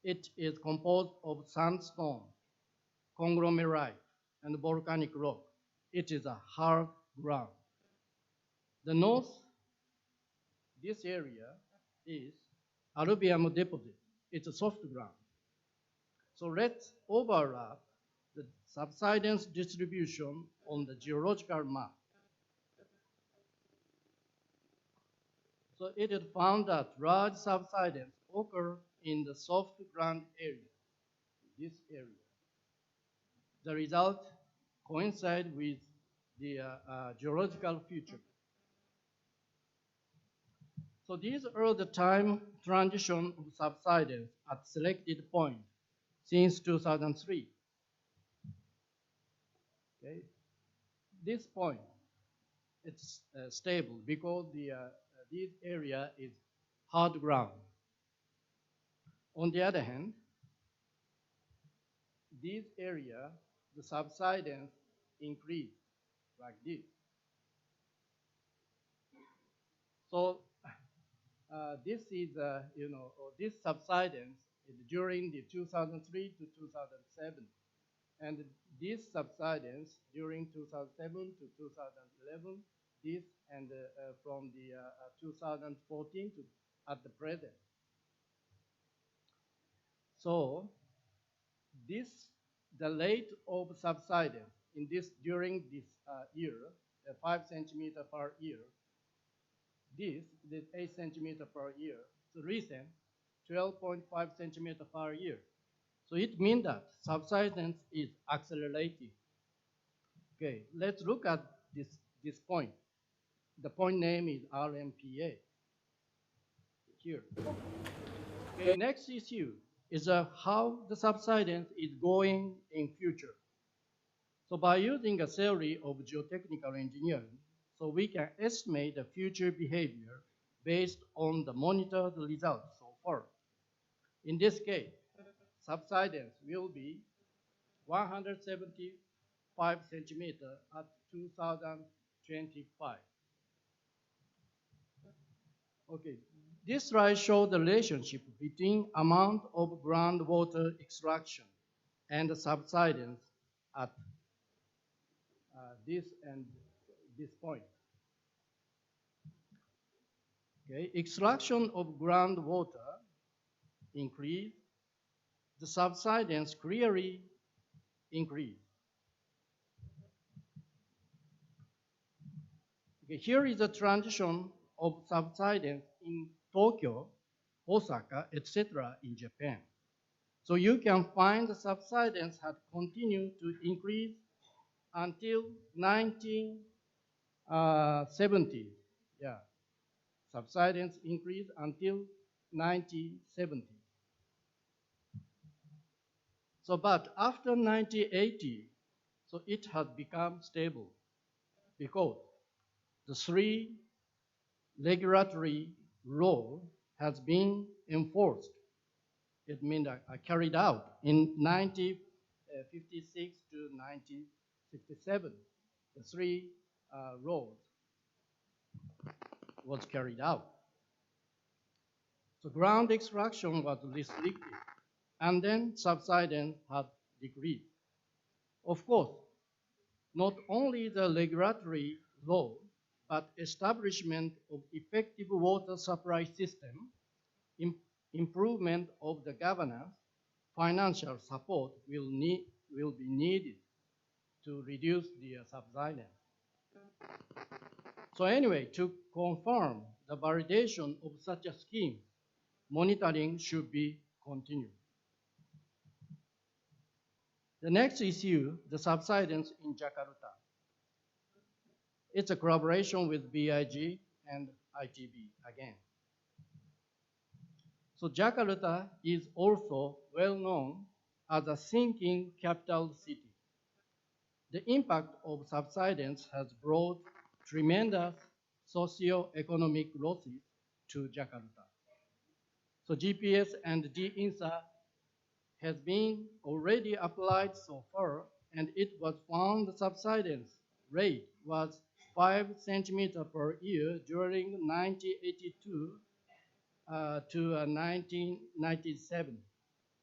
It is composed of sandstone, conglomerate, and volcanic rock. It is a hard ground. The north, this area is alluvium deposit. It's a soft ground. So let's overlap the subsidence distribution on the geological map. So it is found that large subsidence occur in the soft ground area, this area. The result coincides with the geological feature. So these are the time transition of subsidence at selected point since 2003. Okay. This point, it's stable because this area is hard ground. On the other hand, this area, the subsidence increase like this. So this is, this subsidence is during the 2003 to 2007, and this subsidence during 2007 to 2011, this and from the 2014 to at the present. So this, the rate of subsidence in this during this year, 5 centimeter per year. This 8 centimeter per year. So recent, 12.5 centimeter per year. So it means that subsidence is accelerating. Okay, let's look at this point. The point name is RMPA. Here. Okay, next issue is how the subsidence is going in future. So by using a theory of geotechnical engineering, so we can estimate the future behavior based on the monitored results so far. In this case, subsidence will be 175 centimeter at 2025. Okay, this slide shows the relationship between amount of groundwater extraction and the subsidence at this and this point. Okay, extraction of groundwater increase, the subsidence clearly increase. Okay, here is a transition of subsidence in Tokyo, Osaka, etc. in Japan. So you can find the subsidence had continued to increase until 1970. Yeah, subsidence increased until 1970. So, but after 1980, so it has become stable because the 3 regulatory law has been enforced. It means carried out in 1956 to 1967. The 3 laws was carried out. So ground extraction was restricted, and then subsidence had decreased. Of course, not only the regulatory law, but establishment of effective water supply system, improvement of the governance, financial support will be needed to reduce the subsidence. So anyway, to confirm the validation of such a scheme, monitoring should be continued. The next issue, the subsidence in Jakarta. It's a collaboration with BIG and ITB again. So Jakarta is also well known as a sinking capital city. The impact of subsidence has brought tremendous socio-economic losses to Jakarta. So GPS and DINSA has been already applied so far, and it was found the subsidence rate was 5 centimeter per year during 1982 to 1997,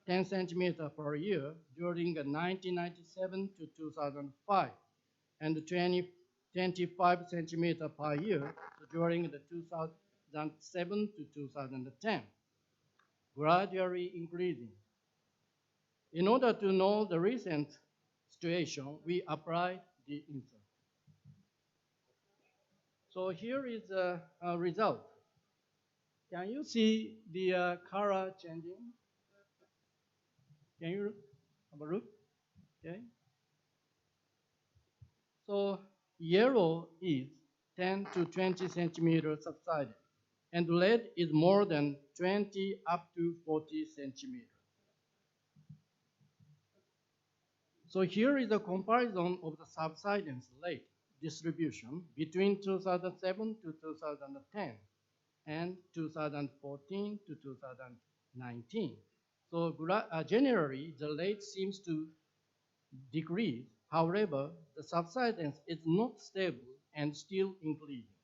10 centimeter per year during 1997 to 2005, and 25 centimeter per year during the 2007 to 2010, gradually increasing. In order to know the recent situation, we applied the INSA. So here is a result. Can you see the color changing? Can you have a look? Okay. So yellow is 10 to 20 centimeters subsided, and red is more than 20 up to 40 centimeters. So here is a comparison of the subsidence rate distribution between 2007 to 2010 and 2014 to 2019. So generally, the rate seems to decrease. However, the subsidence is not stable and still increasing.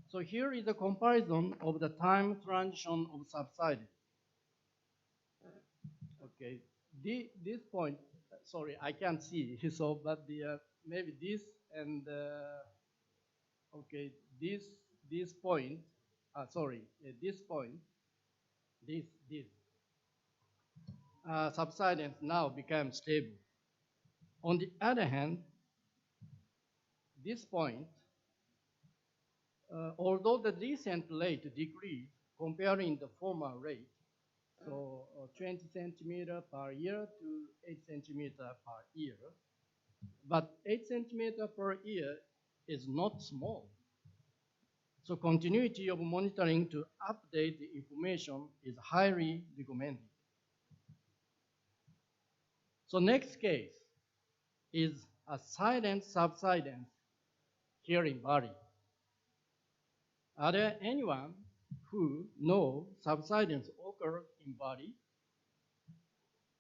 So here is a comparison of the time transition of subsidence. Okay, this point, sorry, I can't see. So, but maybe this and okay, this point, sorry, this point, this subsidence now becomes stable. On the other hand, this point, although the descent rate decreased comparing the former rate, so 20 centimeter per year to 8 centimeter per year, but 8 centimeter per year is not small. So continuity of monitoring to update the information is highly recommended. So next case is a silent subsidence here in Bali. Are there anyone who know subsidence occur in Bali?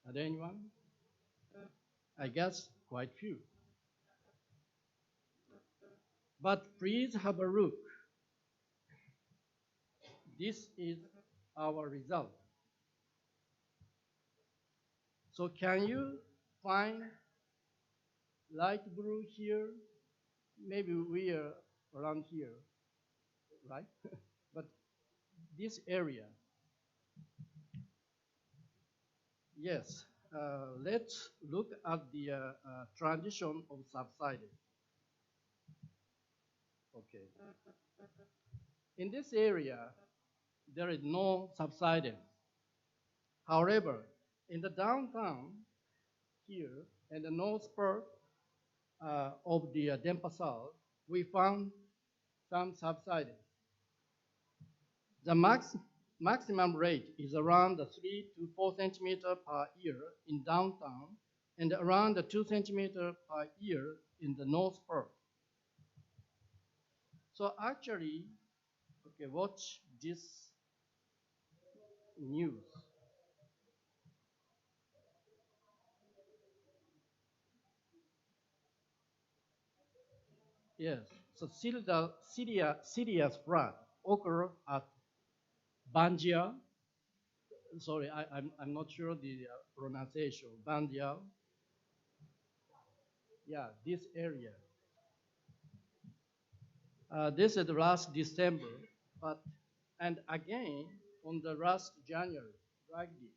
Are there anyone? I guess quite few. But please have a look. This is our result. So can you find light blue here? Maybe we are around here, right? But this area, yes. Let's look at the transition of subsidence. Okay. In this area, there is no subsidence. However, in the downtown here and the north part of the Denpasar, we found some subsidence. The maximum rate is around 3 to 4 centimeters per year in downtown and around 2 centimeters per year in the north part. So actually, okay, watch this news. Yes, so Syria's flood occurred at Banjia. Sorry, I'm not sure the pronunciation. Banjia. Yeah, this area. This is last December, and again on the last January, like this.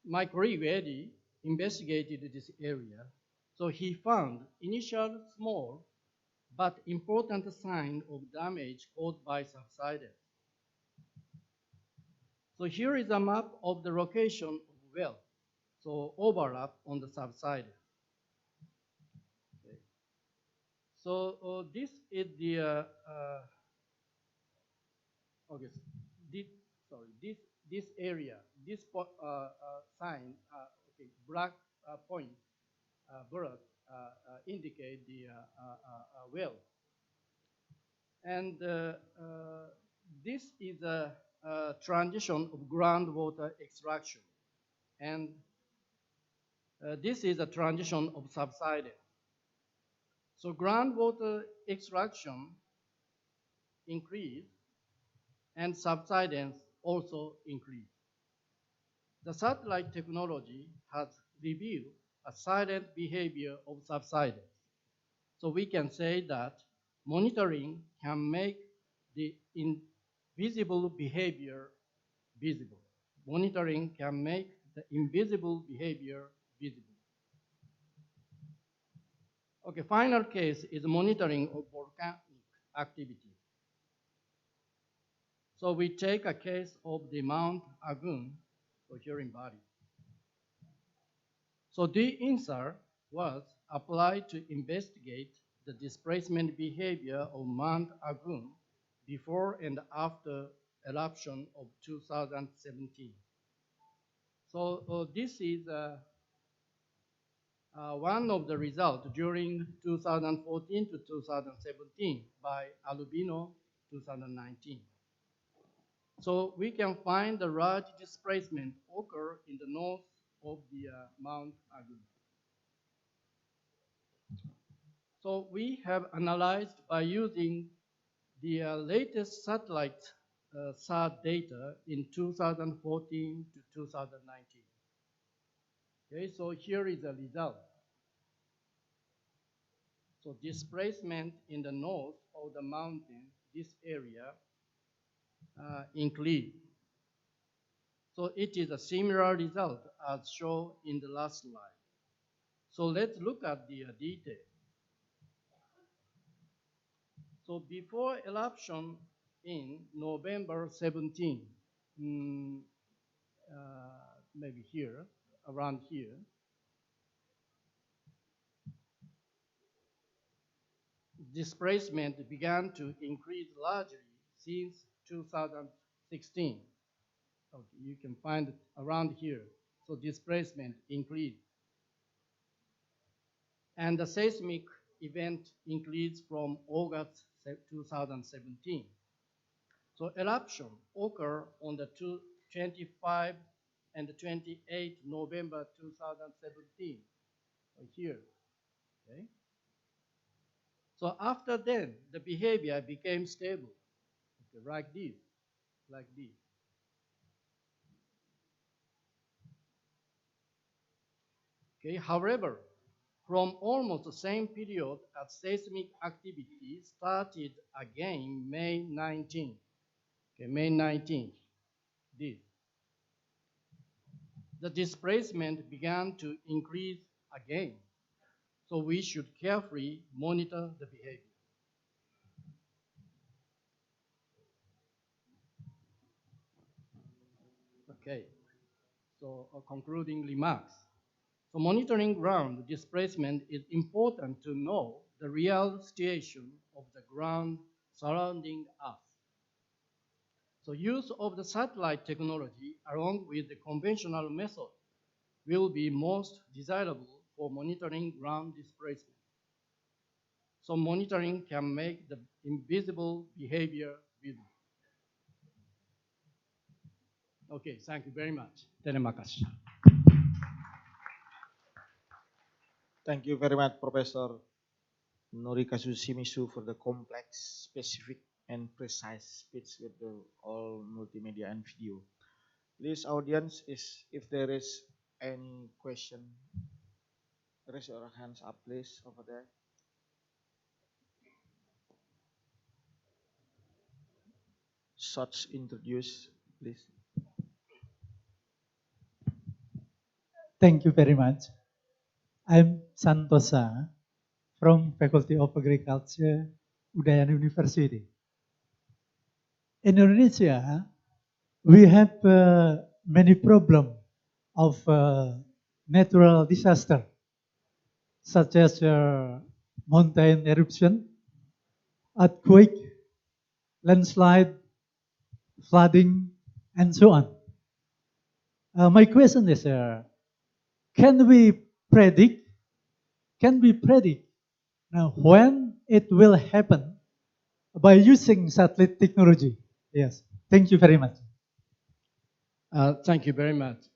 My colleague Eddie investigated this area, so he found initial small but important sign of damage caused by subsidence. So here is a map of the location of well, so overlap on the subsidence. Okay. So this is the okay. This area, this sign, okay, black point, black indicate the well, and this is a transition of groundwater extraction, and this is a transition of subsidence. So groundwater extraction increase and subsidence also increase. The satellite technology has revealed a silent behavior of subsidence. So we can say that monitoring can make the invisible behavior visible. Monitoring can make the invisible behavior visible. Okay, final case is monitoring of volcanic activity. So we take a case of the Mount Agung, so here in Bali. So the answer was applied to investigate the displacement behavior of Mount Agung before and after eruption of 2017. So this is one of the results during 2014 to 2017 by Albino 2019. So we can find the large displacement occur in the north of the Mount Agung. So we have analyzed by using the latest satellite SAT data in 2014 to 2019. Okay, so here is the result. So displacement in the north of the mountain, this area, increased. So it is a similar result as shown in the last slide. So let's look at the detail. So before eruption in November 17, maybe here, around here, displacement began to increase largely since 2016. Okay, you can find it around here. So displacement increased. And the seismic event increased from August 2017. So eruption occurred on the 25 and 28 November 2017, here, okay? So after then, the behavior became stable, okay, like this, like this. Okay, however, from almost the same period as seismic activity started again May 19. Okay, May 19th, this. The displacement began to increase again. So we should carefully monitor the behavior. Okay, so concluding remarks. So monitoring ground displacement is important to know the real situation of the ground surrounding us. So use of the satellite technology along with the conventional method will be most desirable for monitoring ground displacement. So monitoring can make the invisible behavior visible. Okay, thank you very much. Terima kasih.
Thank you very much, Professor Norikazu Shimizu, for the complex, specific, and precise speech with the all multimedia and video. Please, audience, if there is any question, raise your hands up, please, over there. Such introduce, please.
Thank you very much. I'm Santosa from Faculty of Agriculture, Udayana University. In Indonesia, we have many problems of natural disaster, such as mountain eruption, earthquake, landslide, flooding, and so on. My question is, can we predict now when it will happen by using satellite technology? Yes, thank you very much.
Thank you very much.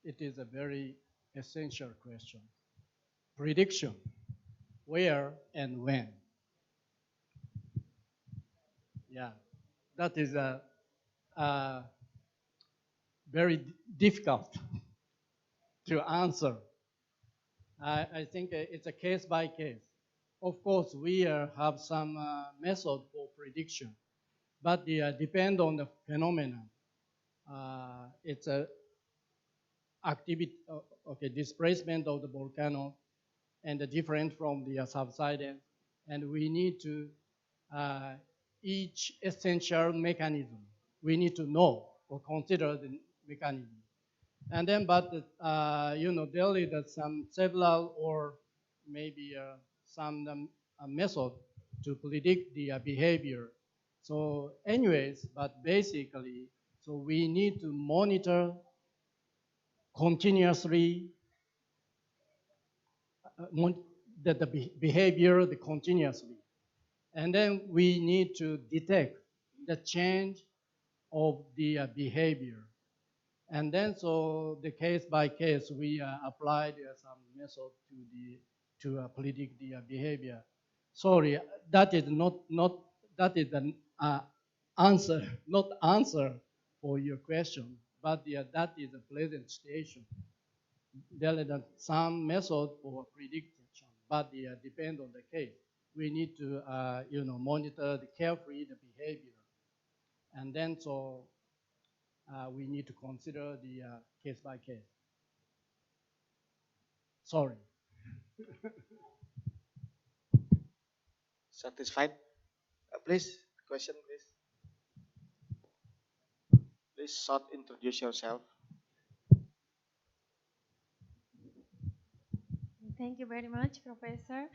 It is a very essential question. Prediction, where and when? Yeah, that is a very difficult to answer. I think it's a case by case. Of course, we have some method for prediction, but they depend on the phenomenon. It's a activity okay, displacement of the volcano and different from the subsidence. And we need to, each essential mechanism, we need to know or consider the mechanism. And then, but, there is some several or maybe some method to predict the behavior. So anyways, but basically, so we need to monitor continuously the behavior continuously. And then we need to detect the change of the behavior. And then so the case by case, we applied some method to predict the behavior. Sorry, that is that is an answer, not answer for your question, but that is a present situation. There is some method for prediction, but it depends on the case. We need to monitor carefully the behavior, and then so we need to consider the case by case. Sorry.
Satisfied? Please, question, please. Please short introduce yourself.
Thank you very much, Professor.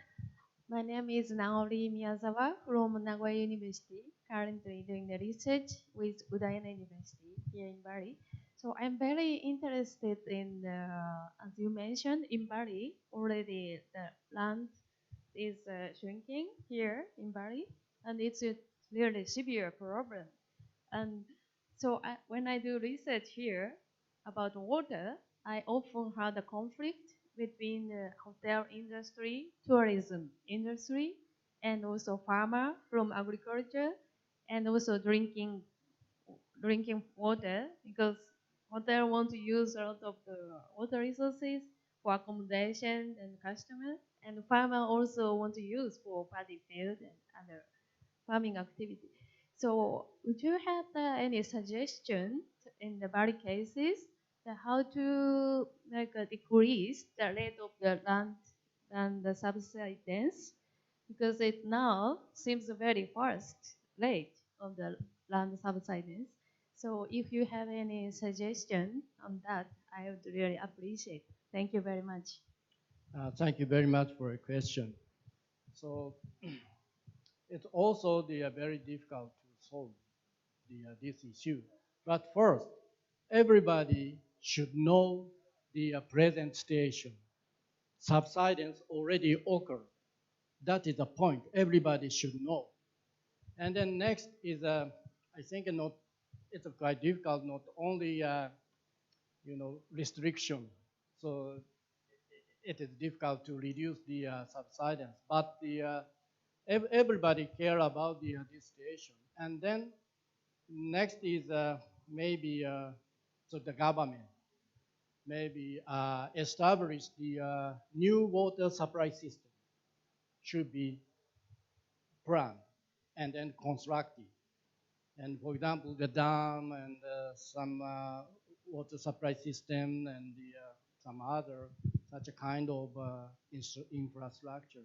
My name is Naori Miyazawa from Nagoya University, currently doing the research with Udayana University here in Bali. So I'm very interested in, as you mentioned, in Bali, already the land is shrinking here in Bali, and it's a really severe problem. And so when I do research here about water, I often have a conflict between the hotel industry, tourism industry, and also farmer from agriculture, and also drinking water, because hotel want to use a lot of the water resources for accommodation and customer, and farmer also want to use for paddy field and other farming activity. So would you have any suggestion in the Bali cases how to decrease the rate of the land and the subsidence, because it now seems a very fast rate of the land subsidence. So if you have any suggestion on that, I would really appreciate. Thank you very much.
Thank you very much for your question. So it's also very difficult to solve this issue. But first, everybody should know the present situation. Subsidence already occurred. That is the point. Everybody should know. And then next is, I think, it's quite difficult. Not only restriction. So it is difficult to reduce the subsidence, but everybody care about this situation. And then next is maybe so the government maybe establish the new water supply system should be planned and then constructed. And for example, the dam and some water supply system and some other such a kind of infrastructure.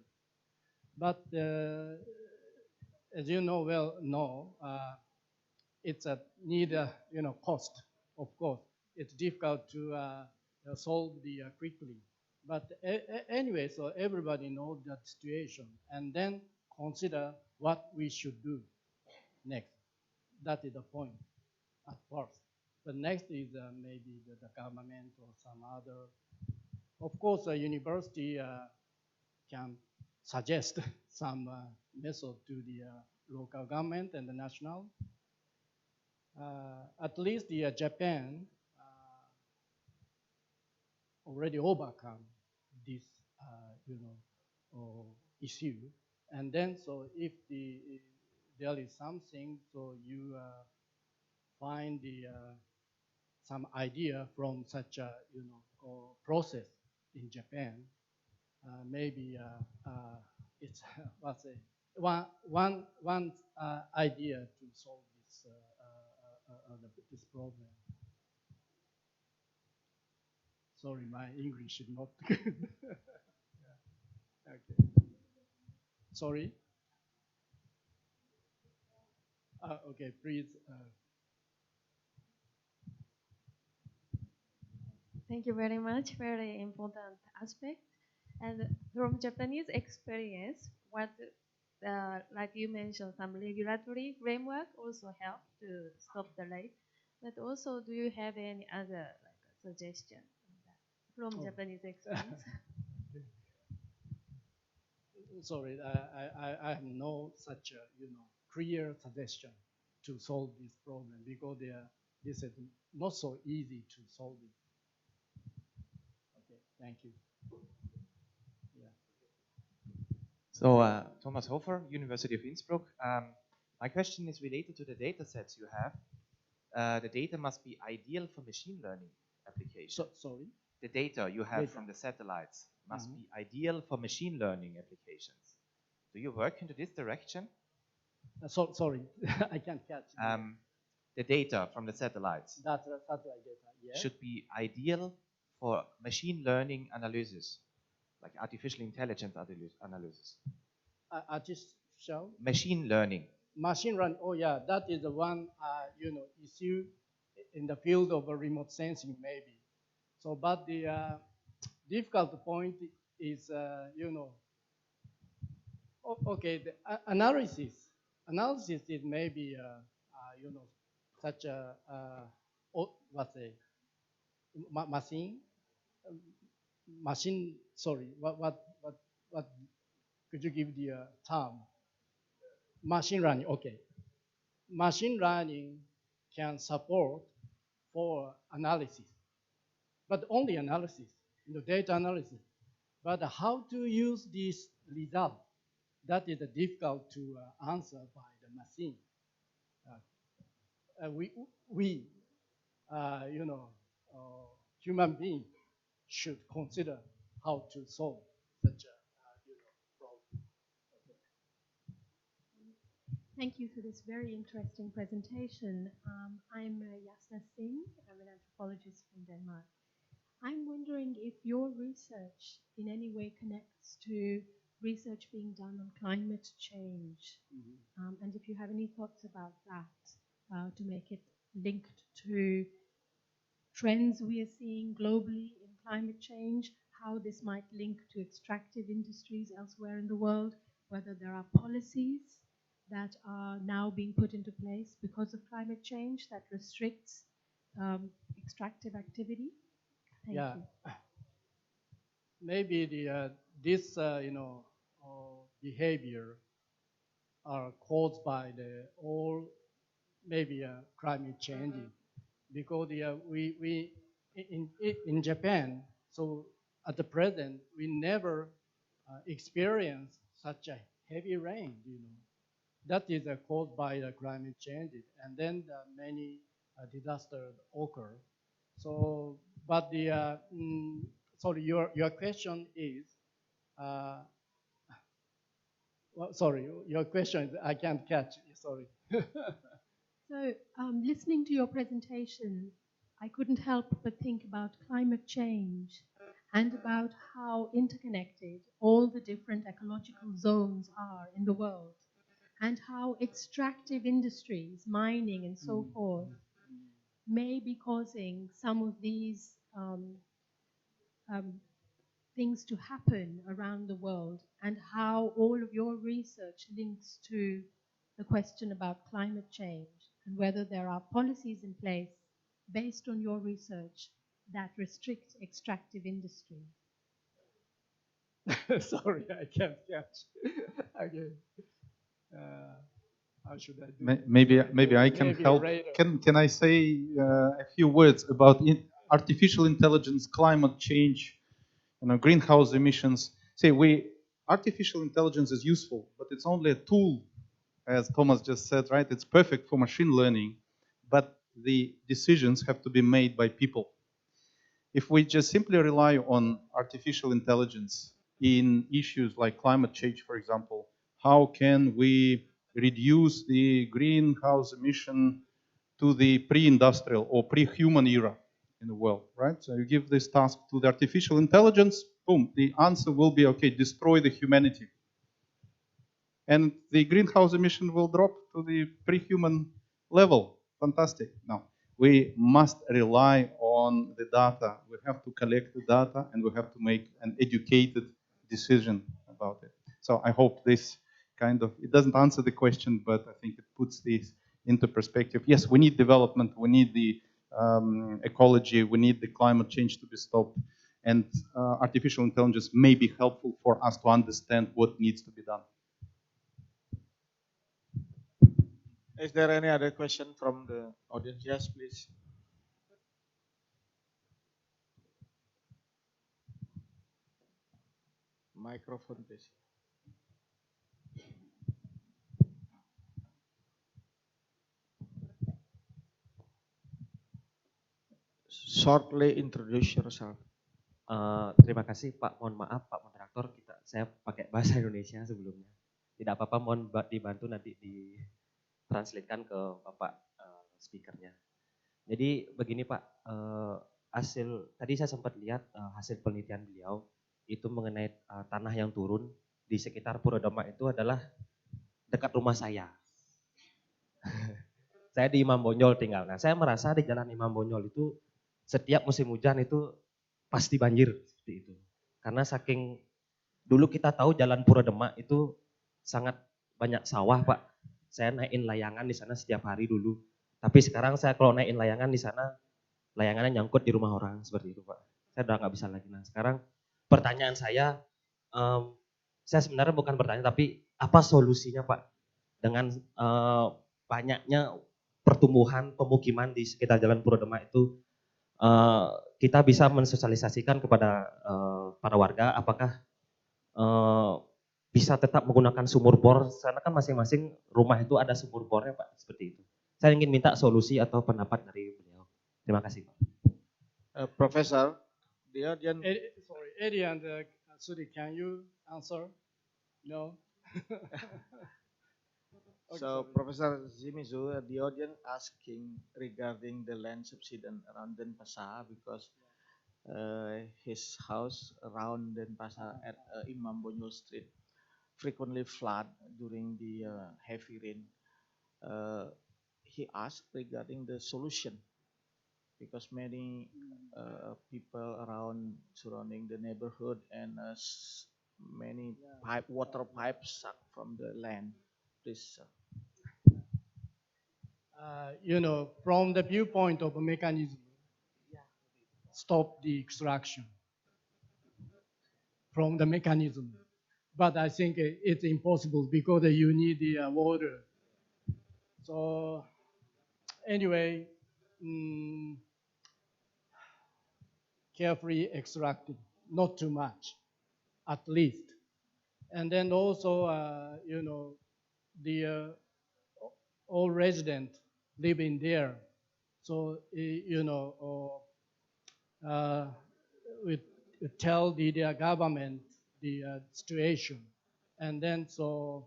But as you know, it's a need cost. Of course, it's difficult to solve the quickly. But anyway, so everybody knows that situation, and then consider what we should do next. That is the point at first. The next is maybe the government or some other. Of course, a university can suggest some method to the local government and the national. At least the Japan already overcome this, issue. And then, so if there is something, so you find some idea from such a, process in Japan. Maybe it's what's it? One idea to solve this problem. Sorry, my English is not good. Okay. Sorry. Okay, please.
Thank you very much. Very important aspect. And from Japanese experience, what, like you mentioned, some regulatory framework also help to stop the rate. But also, do you have any other like suggestion on that from Japanese experience?
Sorry, I have no such a clear suggestion to solve this problem because this is not so easy to solve it. Okay, thank you. Yeah.
So, Thomas Hofer, University of Innsbruck. My question is related to the data sets you have. The data must be ideal for machine learning applications.
Sorry?
The data you have from the satellites must be ideal for machine learning applications. Do you work into this direction?
Sorry, I can't catch.
The data from the satellites
Satellite data, yes.
should be ideal for machine learning analysis, like artificial intelligence analysis.
Artificial?
Machine learning.
Machine learning, oh yeah, that is the one, issue in the field of remote sensing maybe. So, but the difficult point is, okay, the analysis is maybe, such a, machine, sorry, what could you give the term? Machine learning, okay. Machine learning can support for analysis, but only analysis, data analysis. But how to use this result, that is difficult to answer by the machine. We human beings should consider how to solve such a problem. Okay.
Thank you for this very interesting presentation. I'm Yasna Singh. I'm an anthropologist from Denmark. I'm wondering if your research in any way connects to research being done on climate change, and if you have any thoughts about that to make it linked to trends we are seeing globally in climate change, how this might link to extractive industries elsewhere in the world, whether there are policies that are now being put into place because of climate change that restricts extractive activity. Thank you.
Maybe this behavior are caused by the all maybe climate change, because we in Japan, so at the present we never experience such a heavy rain. That is caused by the climate change, and then many disasters occur. So, but sorry, your question is, well, sorry, your question is, I can't catch. Sorry.
So, listening to your presentation, I couldn't help but think about climate change and about how interconnected all the different ecological zones are in the world, and how extractive industries, mining and so forth, may be causing some of these things to happen around the world, and how all of your research links to the question about climate change, and whether there are policies in place based on your research that restrict extractive industry.
Sorry, I can't catch. Okay. How should I do
maybe I can help. Can I say a few words about artificial intelligence, climate change, greenhouse emissions? Artificial intelligence is useful, but it's only a tool, as Thomas just said, right? It's perfect for machine learning, but the decisions have to be made by people. If we just simply rely on artificial intelligence in issues like climate change, for example, how can we reduce the greenhouse emission to the pre-industrial or pre-human era? in the world, right? So you give this task to the artificial intelligence, boom, the answer will be, okay, destroy the humanity. And the greenhouse emission will drop to the pre-human level. Fantastic. Now, we must rely on the data. We have to collect the data and we have to make an educated decision about it. So I hope this kind of, it doesn't answer the question, but I think it puts this into perspective. Yes, we need development, we need the ecology, we need the climate change to be stopped, and artificial intelligence may be helpful for us to understand what needs to be done.
Is there any other question from the audience? Yes, please. Microphone, please. Shortly introduce yourself.
Terima kasih Pak, mohon maaf Pak Moderator, saya pakai bahasa Indonesia sebelumnya. Tidak apa-apa, mohon dibantu nanti ditranslatekan ke Bapak speakernya. Jadi begini Pak, tadi saya sempat lihat hasil penelitian beliau itu mengenai tanah yang turun di sekitar Puradoma itu adalah dekat rumah saya. Saya di Imam Bonjol tinggal. Nah, saya merasa di Jalan Imam Bonjol itu setiap musim hujan itu pasti banjir seperti itu. Karena saking dulu kita tahu Jalan Puradoma itu sangat banyak sawah, Pak. Saya naikin layangan di sana setiap hari dulu. Tapi sekarang saya kalau naikin layangan di sana, layangannya nyangkut di rumah orang seperti itu, Pak. Saya udah nggak bisa lagi. Nah, sekarang pertanyaan saya sebenarnya bukan bertanya, tapi apa solusinya, Pak? Dengan banyaknya pertumbuhan pemukiman di sekitar Jalan Puradoma itu, kita bisa mensosialisasikan kepada para warga, apakah bisa tetap menggunakan sumur bor, karena kan masing-masing rumah itu ada sumur bornya Pak, seperti itu. Saya ingin minta solusi atau pendapat dari beliau. Terima kasih Pak.
Professor, the audience...
Sorry, Eddie and Sudi, can you answer? No?
So, Professor Zimizu, the audience asking regarding the land subsidence around Denpasar because his house around Denpasar at Imam Bonjol Street frequently flood during the heavy rain. He asked regarding the solution because many people around surrounding the neighborhood and many water pipes suck from the land. Please.
From the viewpoint of a mechanism, stop the extraction from the mechanism. But I think it's impossible because you need the water. So anyway, carefully extracting, not too much, at least. And then also, the all residents living there. So, we tell the government the situation, and then so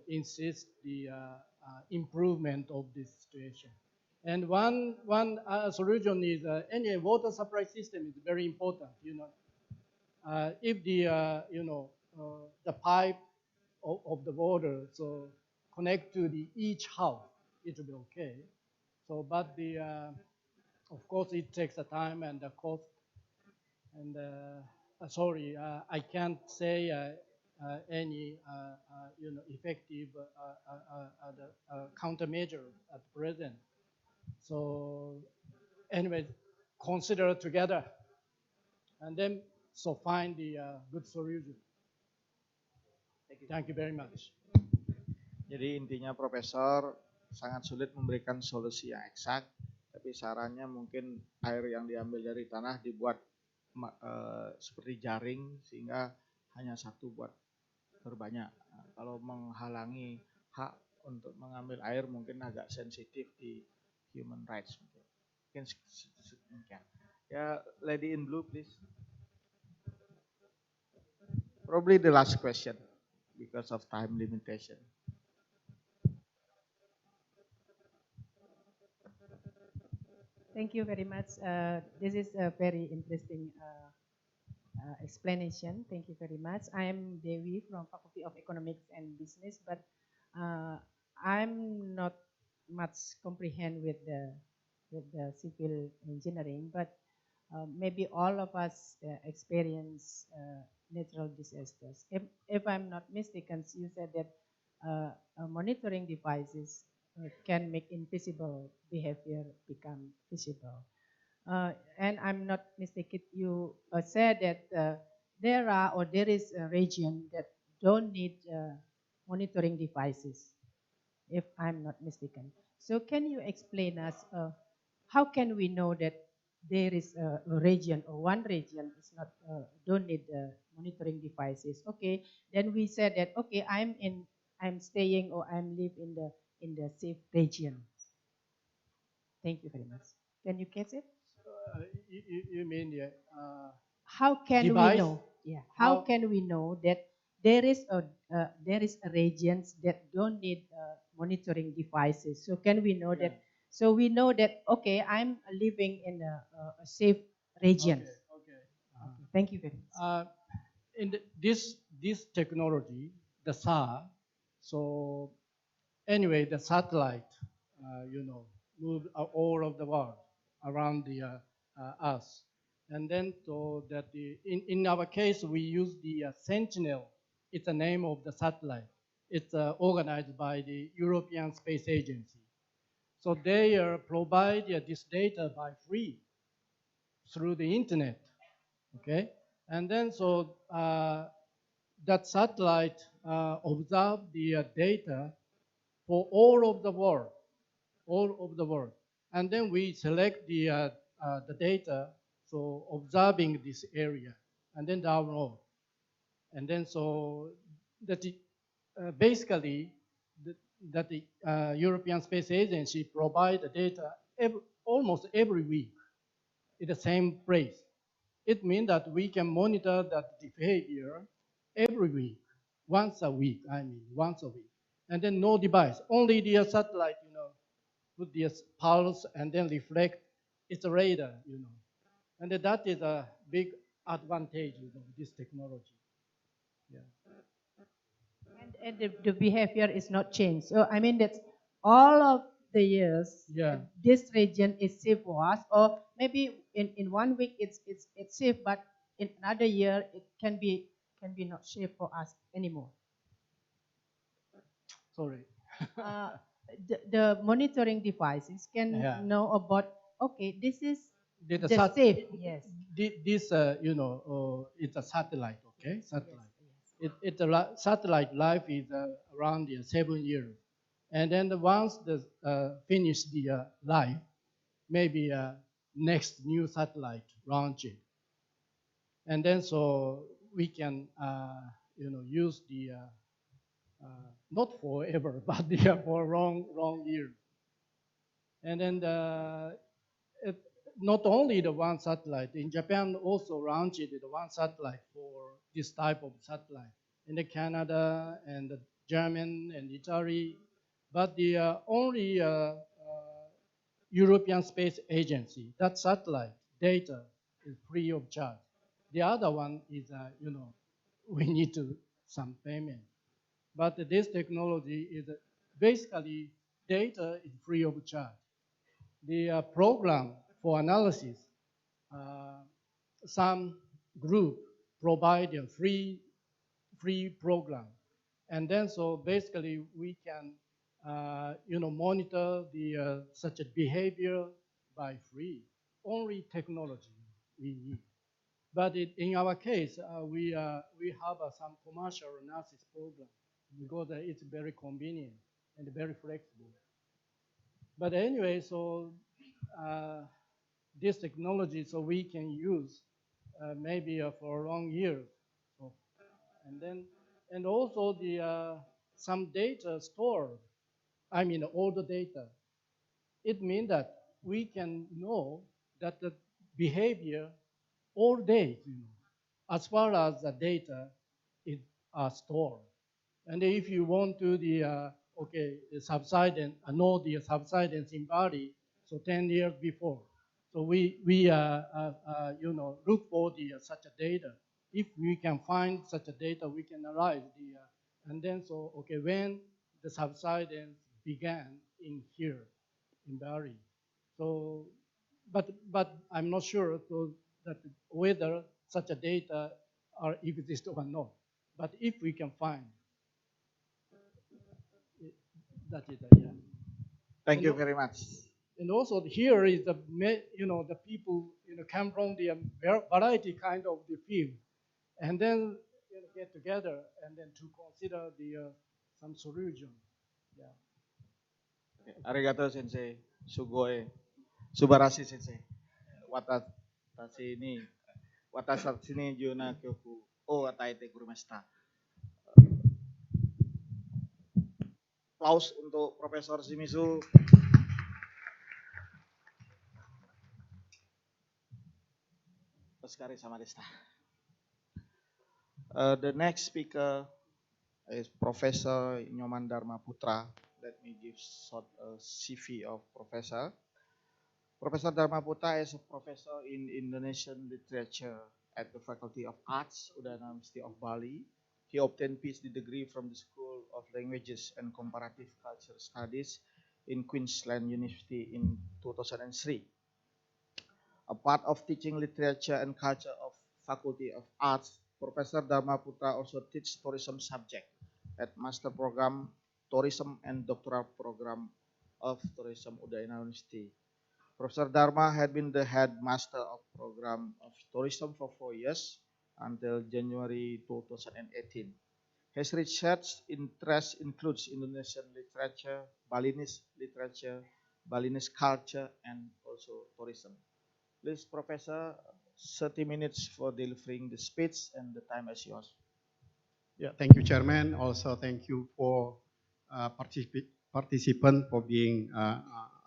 insist the improvement of this situation. And one solution is any water supply system is very important. If the the pipe of the water so connect to each house, it will be okay. So, but of course, it takes the time and the cost. And sorry, I can't say any effective countermeasure at present. So, anyway, consider together, and then so find the good solution. Thank you very much.
Jadi intinya Profesor sangat sulit memberikan solusi yang eksak, tapi sarannya mungkin air yang diambil dari tanah dibuat seperti jaring sehingga hanya satu buat berbanyak. Nah, kalau menghalangi hak untuk mengambil air mungkin agak sensitif di human rights. Mungkin ya, lady in blue please. Probably the last question because of time limitation.
Thank you very much. This is a very interesting explanation. Thank you very much. I am Dewi from Faculty of Economics and Business, but uh, I'm not much comprehend with the civil engineering. But maybe all of us experience natural disasters. If I'm not mistaken, you said that monitoring devices can make invisible behavior become visible. And I'm not mistaken, you said that there is a region that don't need monitoring devices, if I'm not mistaken. So can you explain us how can we know that there is a region or one region is not don't need monitoring devices? Okay, then we said that okay, I'm staying or I'm live in the safe region. Thank you very much. Can you catch it?
You mean the
How can
device?
we know? Yeah. How can we know that there is a regions that don't need monitoring devices? So can we know that? So we know that okay, I'm living in a safe region.
Okay.
Thank you very much.
In this technology, the SAR, so anyway, the satellite, move all over the world around the us, and then so that in our case we use the Sentinel. It's the name of the satellite. It's organized by the European Space Agency. So they provide this data by free through the internet. Okay, and then so that satellite observe the data for all of the world, all over the world. And then we select the data, so observing this area, and then download. And then so that basically that the European Space Agency provide the data almost every week in the same place. It means that we can monitor that behavior every week, once a week, once a week. And then no device, only the satellite, put the pulse and then reflect its radar, And that is a big advantage of this technology. Yeah.
And the behavior is not changed. So I mean that all of the years, this region is safe for us, or maybe in 1 week it's safe, but in another year it can be not safe for us anymore.
Sorry.
The monitoring devices can know about okay, this is the safe. Yes.
This it's a satellite. Okay, satellite. Yes. Satellite life is around 7 years, and then once the finish the life, maybe next new satellite launch it, and then so we can use the not forever, but for long years. And then not only the one satellite, in Japan also launched the one satellite for this type of satellite. In the Canada and the German and Italy, but the only European Space Agency, that satellite data is free of charge. The other one is, we need to some payment. But this technology is basically data is free of charge. The program for analysis, some group provide a free program, and then so basically we can monitor the such a behavior by free. Only technology we need. But in our case, we have some commercial analysis program because it's very convenient and very flexible. But anyway, so this technology, so we can use maybe for a long year. So, and also the some data stored. All the data. It means that we can know that the behavior all day, as far as the data is stored. And if you want to the the subsidence, know the subsidence in Bali, so 10 years before, So we look for the such a data. If we can find such a data, we can analyze the and then so okay when the subsidence began in here in Bali. So, but I'm not sure so that whether such a data are exist or not. But if we can find, that is yeah.
Thank you very much.
And also here is the the people come from the variety kind of the field, and then get together and then to consider the some solution. Yeah.
Arigato sensei, sugoi, subarashi sensei. Watashi ni watashi ni juna kyoku o ataite kurumashita. Aplaus untuk Profesor Shimizu. Oskari samadesta. The next speaker is Professor Nyoman Dharma Putra. Let me give short CV of Professor. Professor Dharma Putra is a professor in Indonesian literature at the Faculty of Arts, Udayana University of Bali. He obtained PhD degree from the School of Languages and Comparative Culture Studies in Queensland University in 2003. A part of teaching literature and culture of Faculty of Arts, Professor Dharma Putra also teaches tourism subject at Master Program Tourism and Doctoral Program of Tourism Udayana University. Professor Dharma had been the headmaster of Program of Tourism for 4 years until January 2018. His research interest includes Indonesian literature, Balinese literature, Balinese culture, and also tourism. Please, Professor, 30 minutes for delivering the speech, and the time is yours.
Yeah, thank you, Chairman. Also, thank you for participant for being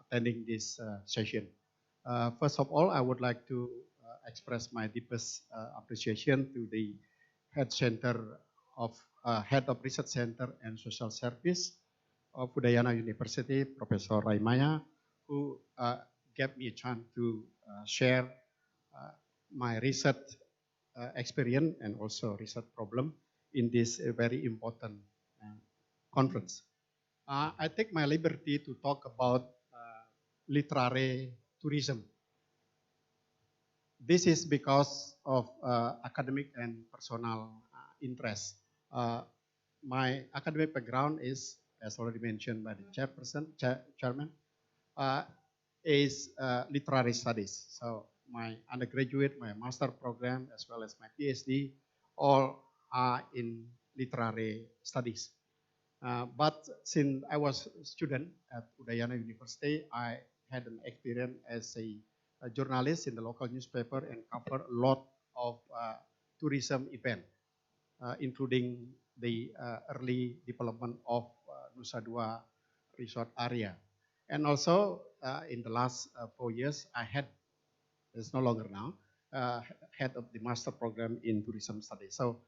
attending this session. First of all, I would like to express my deepest appreciation to the head of Research Center and Social Service of Udayana University, Professor Raimaya, who gave me a chance to share my research experience and also research problem in this very important conference. I take my liberty to talk about literary tourism. This is because of academic and personal interest. My academic background is, as already mentioned by the chairman, is literary studies. So my undergraduate, my master program, as well as my PhD, all are in literary studies. But since I was a student at Udayana University, I had an experience as a journalist in the local newspaper and covered a lot of tourism events, including the early development of Nusa Dua resort area. And also in the last 4 years, I had, it's no longer now, head of the master program in tourism studies. So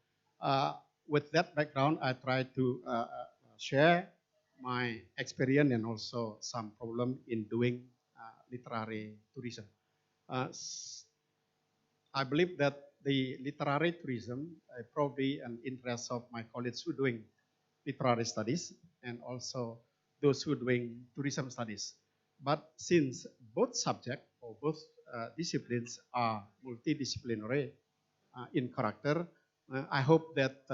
with that background, I try to share my experience and also some problem in doing literary tourism. I believe that the literary tourism probably an interest of my colleagues who are doing literary studies and also those who are doing tourism studies. But since both subjects or both disciplines are multidisciplinary in character, I hope that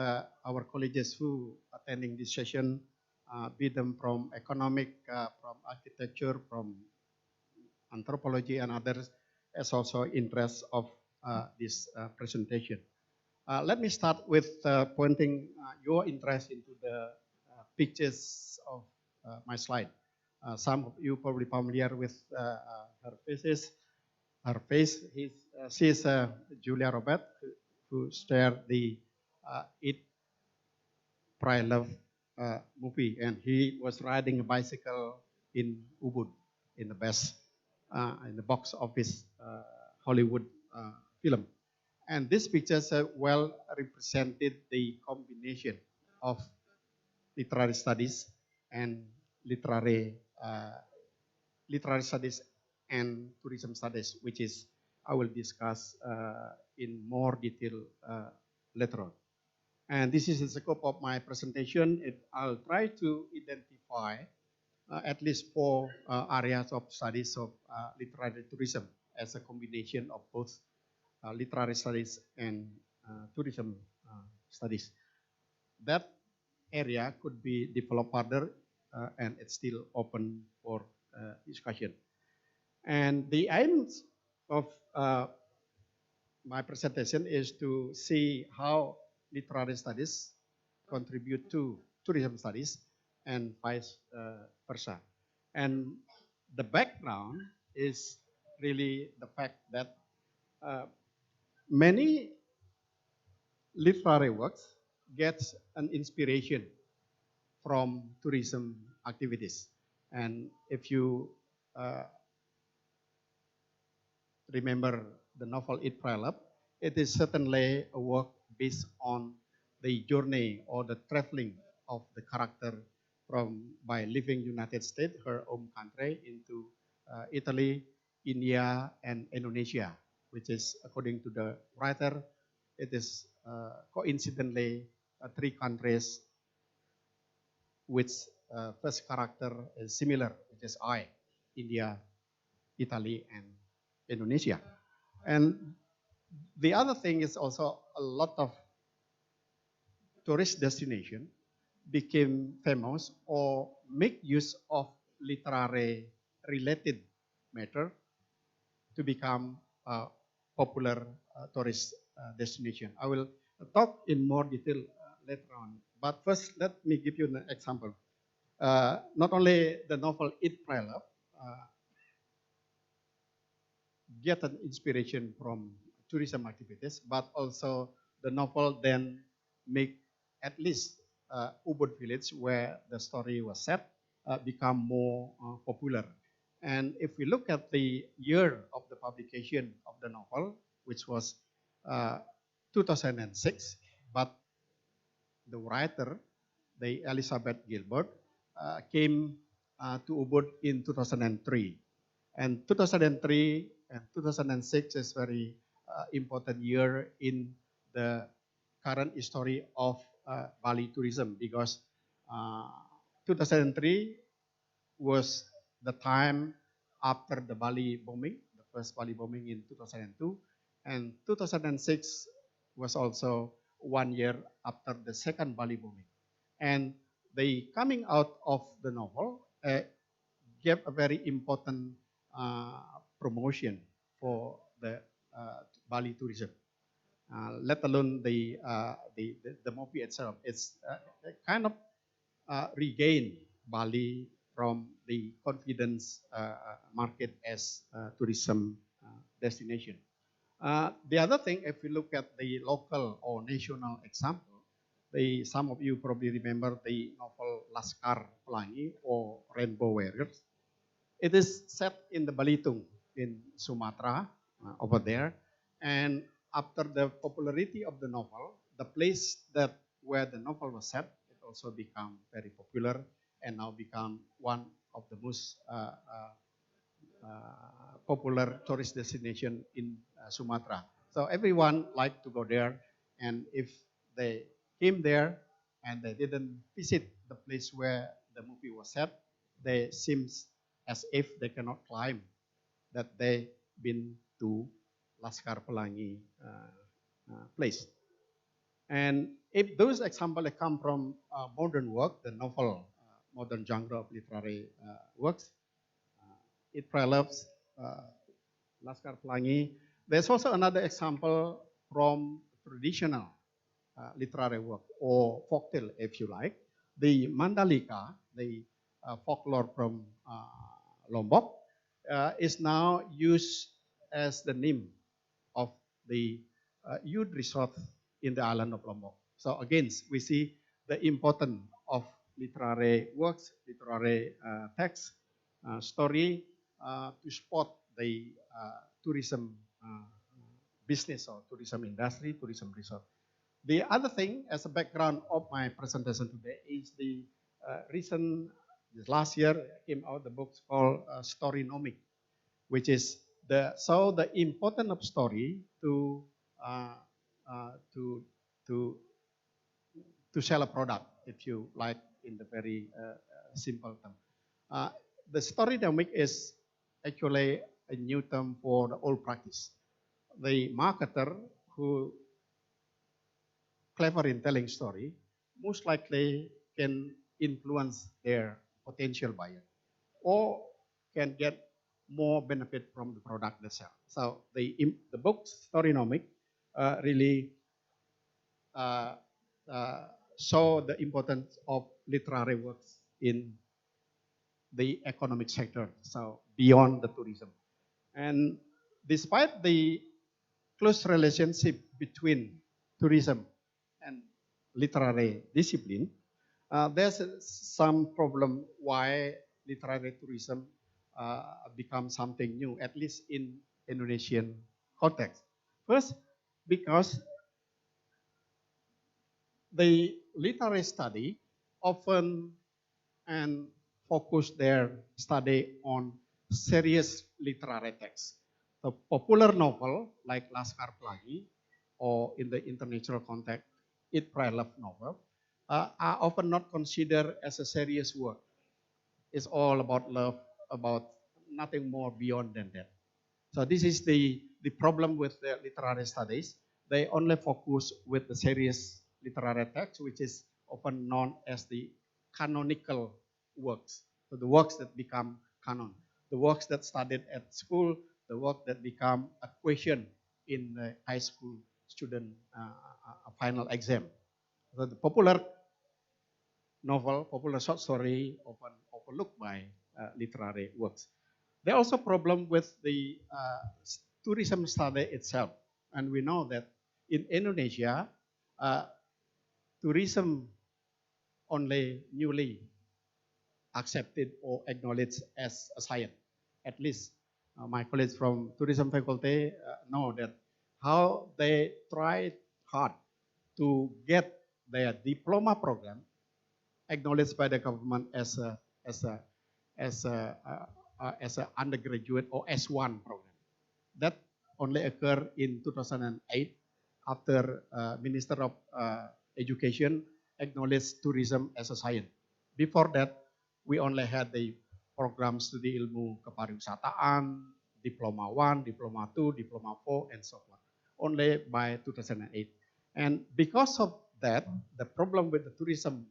our colleagues who attending this session, be them from economic, from architecture, from anthropology and others, as also interest of this presentation. Let me start with pointing your interest into the pictures of my slide. Some of you probably familiar with her faces. Her face, she is Julia Robert, who starred the Eat, Pray, Love movie, and he was riding a bicycle in Ubud in the best in the box office Hollywood film. And these pictures well represented the combination of literary studies and literary studies and tourism studies, which is I will discuss in more detail later on. And this is the scope of my presentation. I'll try to identify at least 4 areas of studies of literary tourism as a combination of both literary studies and tourism studies. That area could be developed further and it's still open for discussion. And the aims of my presentation is to see how literary studies contribute to tourism studies and vice versa. And the background is really the fact that many literary works get an inspiration from tourism activities. And if you remember the novel It Prelab, it is certainly a work based on the journey or the traveling of the character by leaving United States, her home country, into Italy, India, and Indonesia, which is, according to the writer, it is coincidentally 3 countries which first character is similar, which is India, Italy, and Indonesia. And the other thing is also a lot of tourist destination became famous or make use of literary related matter to become a popular tourist destination. I will talk in more detail later on. But first, let me give you an example. Not only the novel It Prelab get an inspiration from tourism activities, but also the novel then make at least Ubud village where the story was set become more popular. And if we look at the year of the publication of the novel, which was 2006, but the writer, the Elizabeth Gilbert, came to Ubud in 2003. And 2003 and 2006 is very important year in the current history of Bali tourism, because 2003 was the time after the Bali bombing, the first Bali bombing in 2002, and 2006 was also 1 year after the second Bali bombing. And the coming out of the novel gave a very important promotion for the Bali tourism. Let alone the movie itself. It's kind of regain Bali from the confidence market as a tourism destination. The other thing, if we look at the local or national example, some of you probably remember the novel Laskar Pelangi or Rainbow Warriors. It is set in the Belitung in Sumatra, over there. And after the popularity of the novel, the place where the novel was set, it also became very popular and now become one of the most popular tourist destination in Sumatra. So everyone liked to go there, and if they came there and they didn't visit the place where the movie was set, they seems as if they cannot climb that they been to Laskar Pelangi place. And if those examples come from modern work, the novel, modern genre of literary works, It Prelabs, Laskar Pelangi. There's also another example from traditional literary work or folktale, if you like. The Mandalika, the folklore from Lombok, is now used as the name of the youth resort in the island of Lombok. So again, we see the importance of literary works, literary text, story to support the tourism business or tourism industry, tourism resort. The other thing, as a background of my presentation today, is the last year came out the book called Storynomic, which is the importance of story to uh, to to to sell a product, if you like, in the very simple term. The story dynamic is actually a new term for the old practice. The marketer who clever in telling story most likely can influence their potential buyer or can get more benefit from the product they sell. So the book Storynomic really uh, show the importance of literary works in the economic sector, so beyond the tourism. And despite the close relationship between tourism and literary discipline, there's some problem why literary tourism becomes something new, at least in Indonesian context. First, because the literary study often and focus their study on serious literary texts. The popular novel like Laskar Pelangi or in the international context, It Pray Love novel are often not considered as a serious work. It's all about love, about nothing more beyond than that. So this is the problem with the literary studies. They only focus with the serious literary text, which is often known as the canonical works. So the works that become canon, the works that studied at school, the work that become a question in the high school student final exam. So the popular novel, popular short story, often overlooked by literary works. There are also problem with the tourism study itself. And we know that in Indonesia, tourism only newly accepted or acknowledged as a science. At least my colleagues from tourism faculty know that how they tried hard to get their diploma program acknowledged by the government as a undergraduate or S1 program. That only occurred in 2008 after Minister of Education acknowledged tourism as a science. Before that, we only had the program studi ilmu kepariwisataan, Diploma 1, Diploma 2, Diploma 4, and so on, only by 2008. And because of that, the problem with the tourism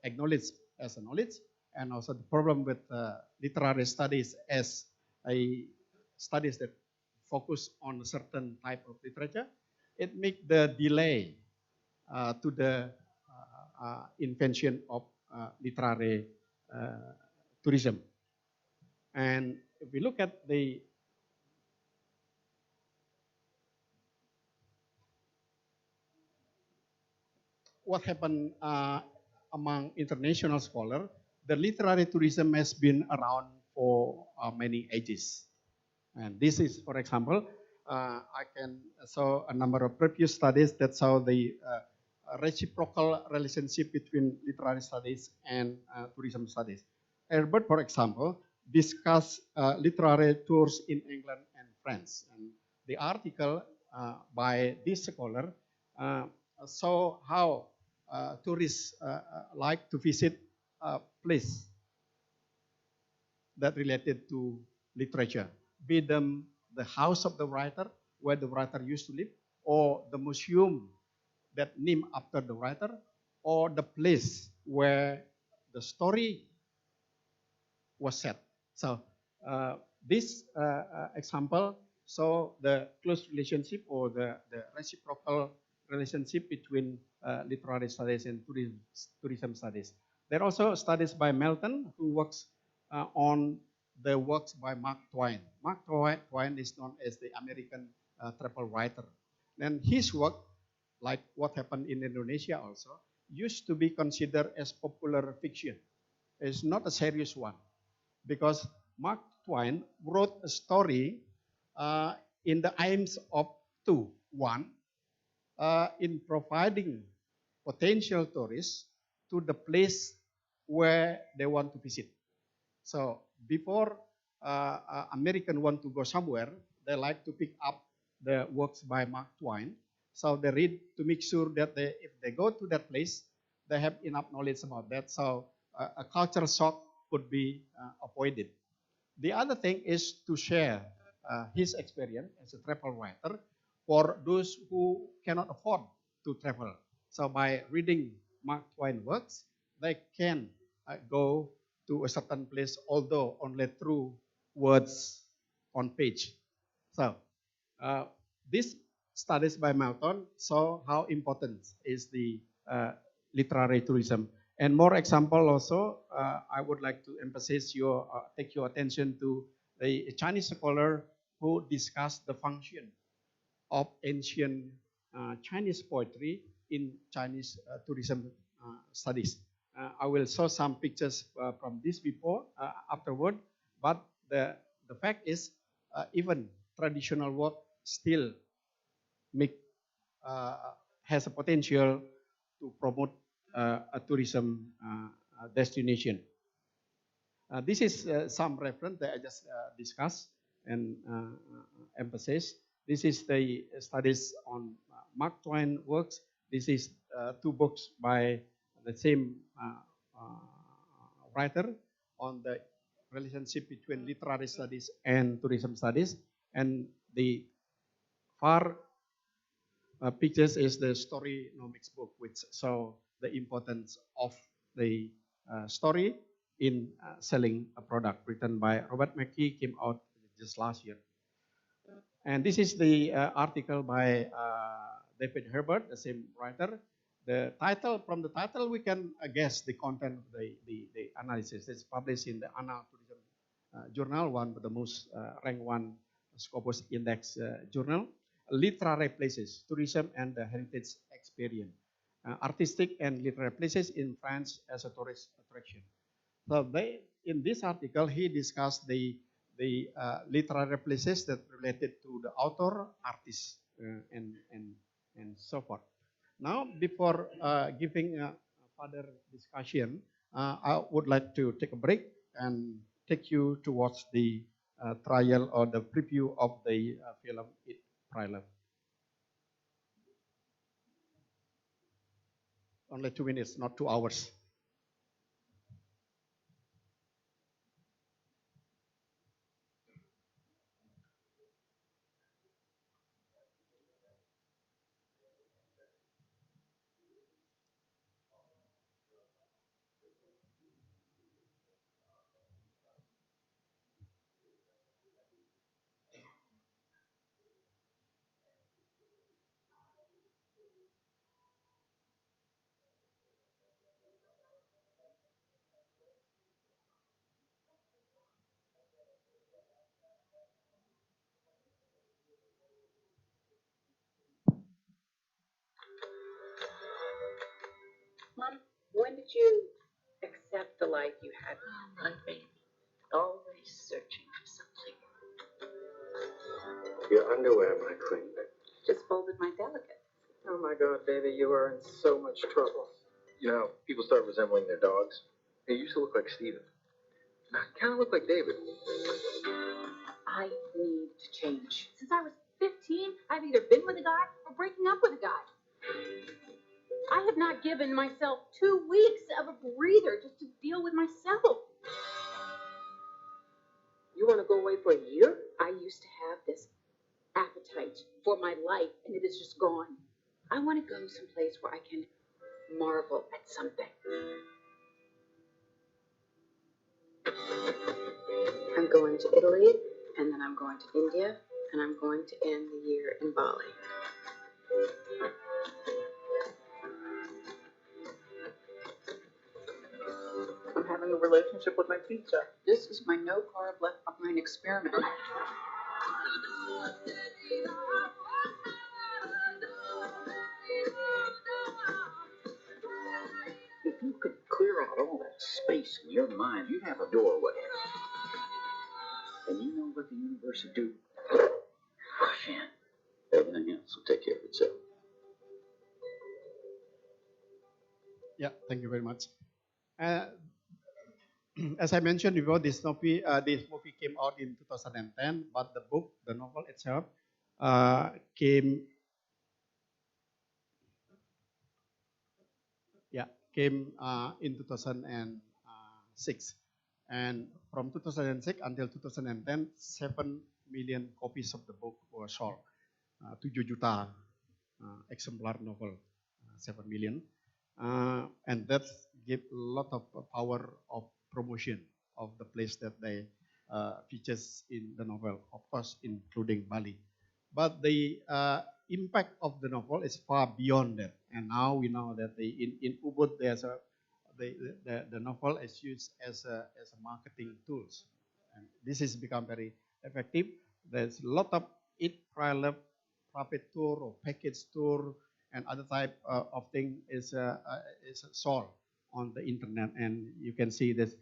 acknowledged as a knowledge, and also the problem with literary studies as a studies that focus on a certain type of literature, it makes the delay to the invention of literary tourism. And if we look at the what happened among international scholars, the literary tourism has been around for many ages. And this is, for example, I can show a number of previous studies that show the reciprocal relationship between literary studies and tourism studies. Herbert, for example, discussed literary tours in England and France. And the article by this scholar saw how tourists like to visit a place that related to literature, be them the house of the writer, where the writer used to live, or the museum that named after the writer, or the place where the story was set. So this example show the close relationship or the reciprocal relationship between literary studies and tourism studies. There are also studies by Melton, who works on the works by Mark Twain. Mark Twain is known as the American travel writer. And his work, like what happened in Indonesia also, used to be considered as popular fiction. It's not a serious one, because Mark Twain wrote a story in the aims of two. One, in providing potential tourists to the place where they want to visit. So before American want to go somewhere, they like to pick up the works by Mark Twain. So they read to make sure that if they go to that place, they have enough knowledge about that. So a cultural shock could be avoided. The other thing is to share his experience as a travel writer for those who cannot afford to travel. So by reading Mark Twain works, they can go to a certain place, although only through words on page. So this studies by Melton saw how important is the literary tourism. And more example also, I would like to emphasize take your attention to a Chinese scholar who discussed the function of ancient Chinese poetry in Chinese tourism studies. I will show some pictures from this before, afterward, but the fact is even traditional work still has a potential to promote a tourism destination. This is some reference that I just discussed and emphasized. This is the studies on Mark Twain works. This is two books by the same writer on the relationship between literary studies and tourism studies. And the far pictures is the storynomics book, which show the importance of the story in selling a product, written by Robert McKee, came out just last year. And this is the article by David Herbert, the same writer. The title, from the title, we can guess the content of the analysis. It's published in the Annal Tourism Journal, one of the most ranked one Scopus Index journal. Literary places, tourism and the heritage experience. Artistic and literary places in France as a tourist attraction. So in this article, he discussed the literary places that related to the author, artist, and so forth. Now, before giving a further discussion, I would like to take a break and take you towards the trial or the preview of the film Trailer. Only 2 minutes, not 2 hours.
Mom, when did you accept the life you had? My baby, always searching for something.
Your underwear, my queen.
Just folded my delicate.
Oh my God, baby, you are in so much trouble. You know, people start resembling their dogs. Hey, you used to look like Steven. I kind of look like David.
I need to change. Since I was 15, I've either been with a guy or breaking up with a guy. I have not given myself 2 weeks of a breather just to deal with myself. You want to go away for a year? I used to have this appetite for my life, and it is just gone. I want to go someplace where I can marvel at something. I'm going to Italy, and then I'm going to India, and I'm going to end the year in Bali. I'm having a relationship with my pizza. This is my no carb left behind experiment.
If you could clear out all that space in your mind, you'd have a doorway. And you know what the universe would do? Rush in. Everything else will take care of itself.
Yeah, thank you very much. as I mentioned before, this movie came out in 2010, but the book, the novel itself, came in 2006. And from 2006 until 2010, 7 million copies of the book were sold. 7 juta exemplar novel, 7 million. And that gave a lot of power of promotion of the place that they features in the novel, of course, including Bali. But the impact of the novel is far beyond that. And now we know that in Ubud, there's the novel is used as a marketing tools. And this has become very effective. There's a lot of private tour or package tour and other type of thing is sold on the internet. And you can see this.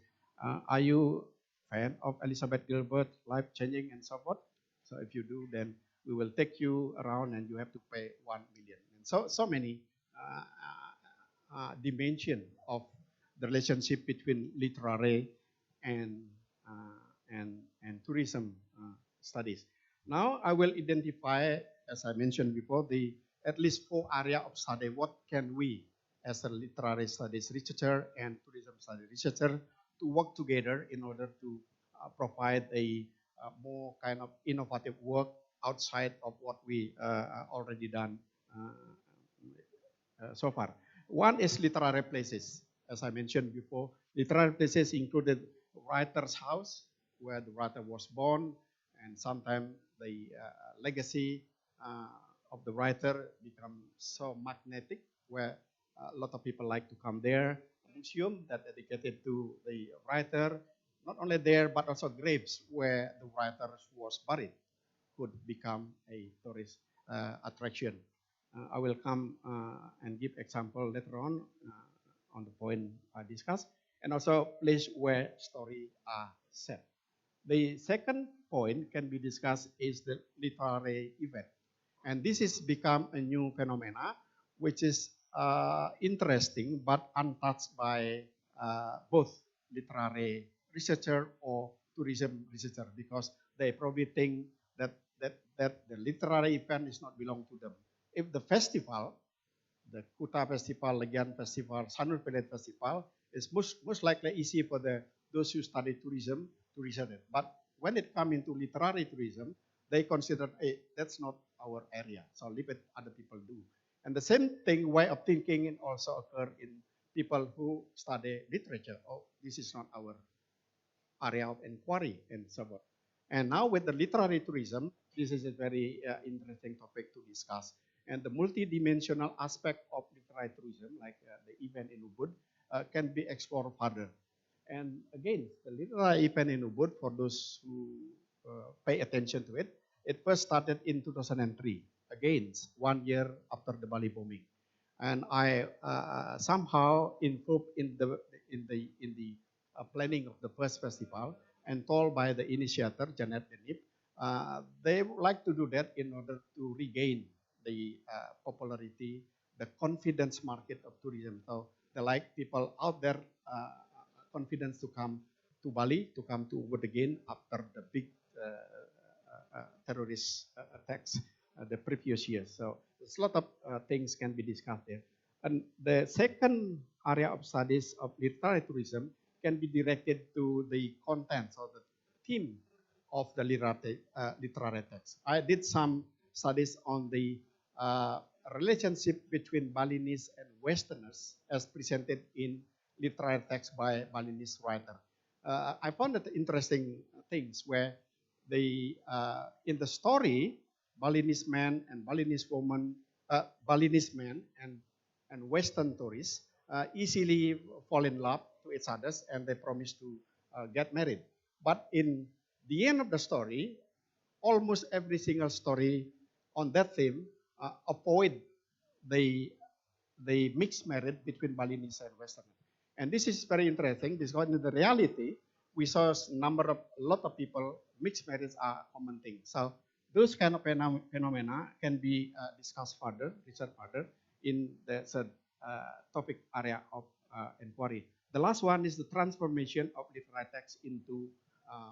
Are you fan of Elizabeth Gilbert, life changing and so forth? So if you do, then we will take you around and you have to pay 1 million. And so many dimension of the relationship between literary and tourism studies. Now I will identify, as I mentioned before, the at least 4 area of study. What can we, as a literary studies researcher and tourism studies researcher, to work together in order to provide a more kind of innovative work outside of what we already done so far. One is literary places. As I mentioned before, literary places included writer's house, where the writer was born, and sometimes the legacy of the writer become so magnetic, where a lot of people like to come there. A museum that dedicated to the writer, not only there, but also graves where the writer was buried could become a tourist attraction. I will come and give example later on the point I discussed, and also place where story are set. The second point can be discussed is the literary event. And this has become a new phenomena, which is interesting but untouched by both literary researcher or tourism researcher, because they probably think that the literary event is not belong to them. If the festival, the Kuta Festival, Legian Festival, Sanur Pelet Festival, is most likely easy for those who study tourism to research it. But when it comes into literary tourism, they consider, hey, that's not our area, so leave it, other people do. And the same thing, way of thinking also occur in people who study literature. Oh, this is not our area of inquiry and so on. And now with the literary tourism, this is a very interesting topic to discuss. And the multidimensional aspect of literary tourism, like the event in Ubud, can be explored further. And again, the literary event in Ubud, for those who pay attention to it, it first started in 2003, again, 1 year after the Bali bombing. And I somehow involved in the planning of the first festival, and told by the initiator, Janet Denip, they would like to do that in order to regain the popularity, the confidence market of tourism. So they like people out there confidence to come to Bali, to come to Ubud again after the big terrorist attacks the previous years. So there's a lot of things can be discussed there. And the second area of studies of literary tourism can be directed to the contents or the theme of the literary text. I did some studies on the relationship between Balinese and Westerners as presented in literary text by Balinese writer. I found that interesting things where in the story, Balinese man and Balinese woman, Balinese man and Western tourists easily fall in love to each other, and they promise to get married. But in the end of the story, almost every single story on that theme avoid the mixed marriage between Balinese and Westerners. And this is very interesting because in the reality, we saw a lot of people, mixed marriage are common thing. So those kind of phenomena can be discussed further, researched further in the topic area of inquiry. The last one is the transformation of literary text into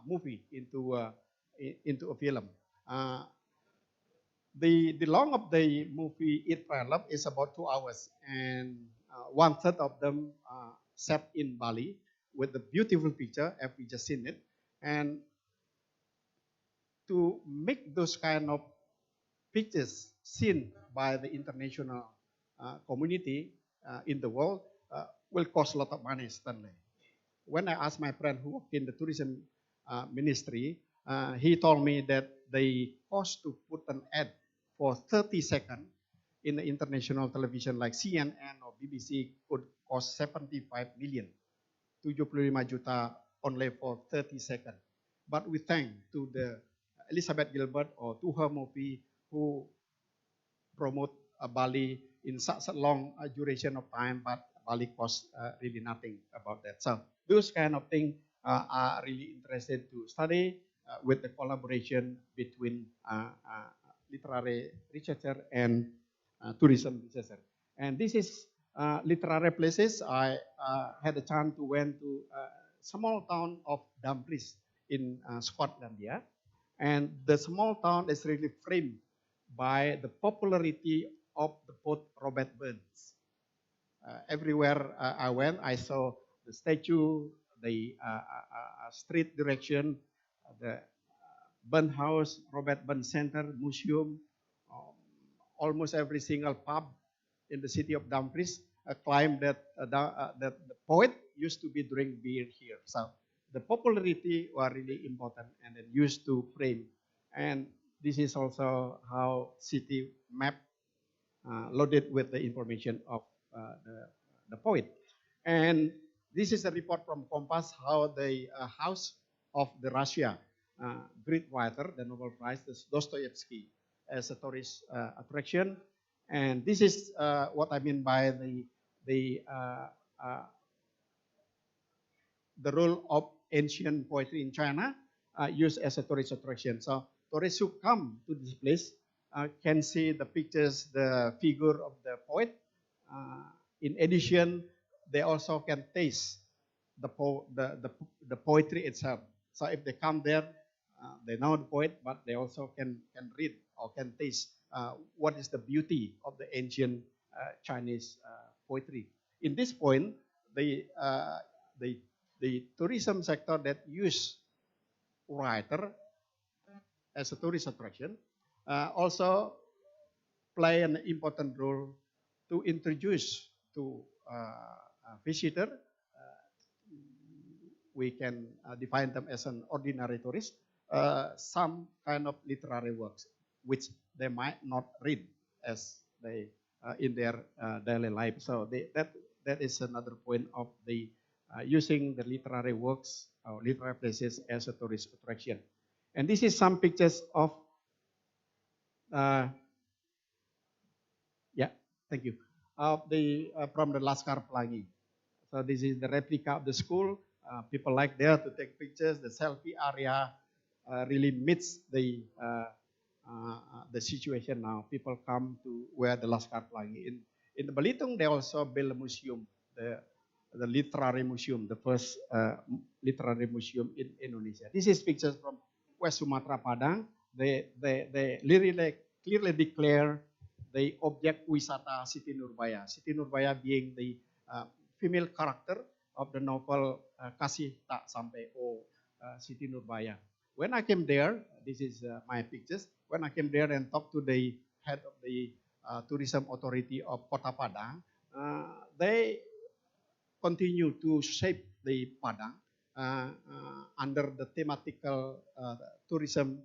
movie, into a film. The long of the movie Eat, Pray, Love is about 2 hours, and one third of them set in Bali with the beautiful picture, as we just seen it. And to make those kind of pictures seen by the international community in the world will cost a lot of money, Stanley. When I asked my friend who worked in the tourism ministry, he told me that the cost to put an ad for 30 seconds in the international television like CNN or BBC could cost 75 million, 75 juta only for 30 seconds. But we thank to the Elizabeth Gilbert or to her movie who promote Bali in such a long duration of time, but Bali costs really nothing about that. So those kind of things are really interested to study with the collaboration between literary researcher and tourism researcher. And this is literary places. I had a chance to went to a small town of Dumfries in Scotland, yeah. And the small town is really framed by the popularity of the poet Robert Burns. Everywhere I went, I saw the statue, the street direction, the Burn House, Robert Burns Center, museum, almost every single pub in the city of Dumfries claimed that the poet used to be drink beer here. So the popularity was really important and then used to frame. And this is also how city map loaded with the information of the poet. And this is a report from Compass how the house of the Russia great writer, the Nobel Prize, Dostoevsky, as a tourist attraction. And this is what I mean by the role of ancient poetry in China used as a tourist attraction. So tourists who come to this place can see the pictures, the figure of the poet. In addition, they also can taste the poetry itself. So if they come there, they know the poet, but they also can read or can taste what is the beauty of the ancient Chinese poetry. In this point, the tourism sector that use writer as a tourist attraction also play an important role to introduce to a visitor. We can define them as an ordinary tourist, some kind of literary works which they might not read as they in their daily life. So that is another point of the using the literary works or literary places as a tourist attraction. And this is some pictures of yeah, thank you. Of the from the Laskar Pelangi. So this is the replica of the school. People like there to take pictures. The selfie area really meets the situation now. People come to where the Laskar Pelangi. In the Belitung, they also build a museum, the literary museum, the first literary museum in Indonesia. This is pictures from West Sumatra, Padang. They clearly declare the object wisata Siti Nurbaya. Siti Nurbaya being the female character of the novel Kasih Tak Sampai O Siti Nurbaya. When I came there, this is my pictures. When I came there and talked to the head of the tourism authority of Kota Padang, they continue to shape the Padang under the thematical tourism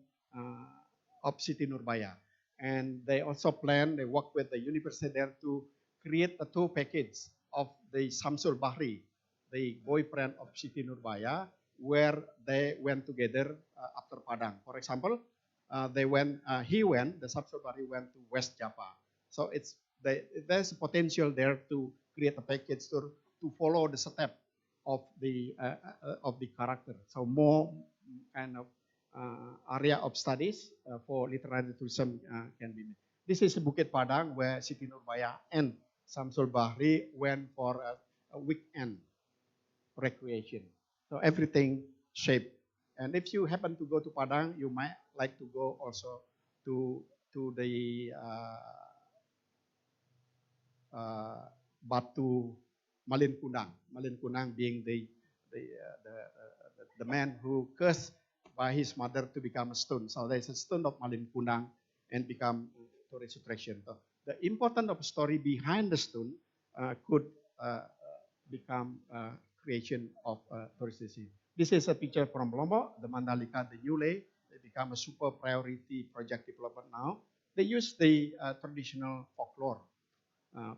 of Siti Nurbaya. And they also plan, they work with the university there to create a tour package of the Samsul Bahri, the boyfriend of Siti Nurbaya, where they went together after Padang. For example, the Samsul Bahri went to West Java. So there's potential there to create a package tour to follow the step of the character. So more kind of area of studies for literary tourism can be made. This is Bukit Padang where Siti Nurbaya and Samsul Bahri went for a weekend recreation. So everything shaped. And if you happen to go to Padang, you might like to go also to the Batu Malin Kunang. Malin Kunang being the man who cursed by his mother to become a stone. So there is a stone of Malin Kunang and become tourist attraction. So the importance of story behind the stone could become creation of tourist destination. This is a picture from Lombok, the Mandalika, the Yule. They become a super priority project development now. They use the traditional folklore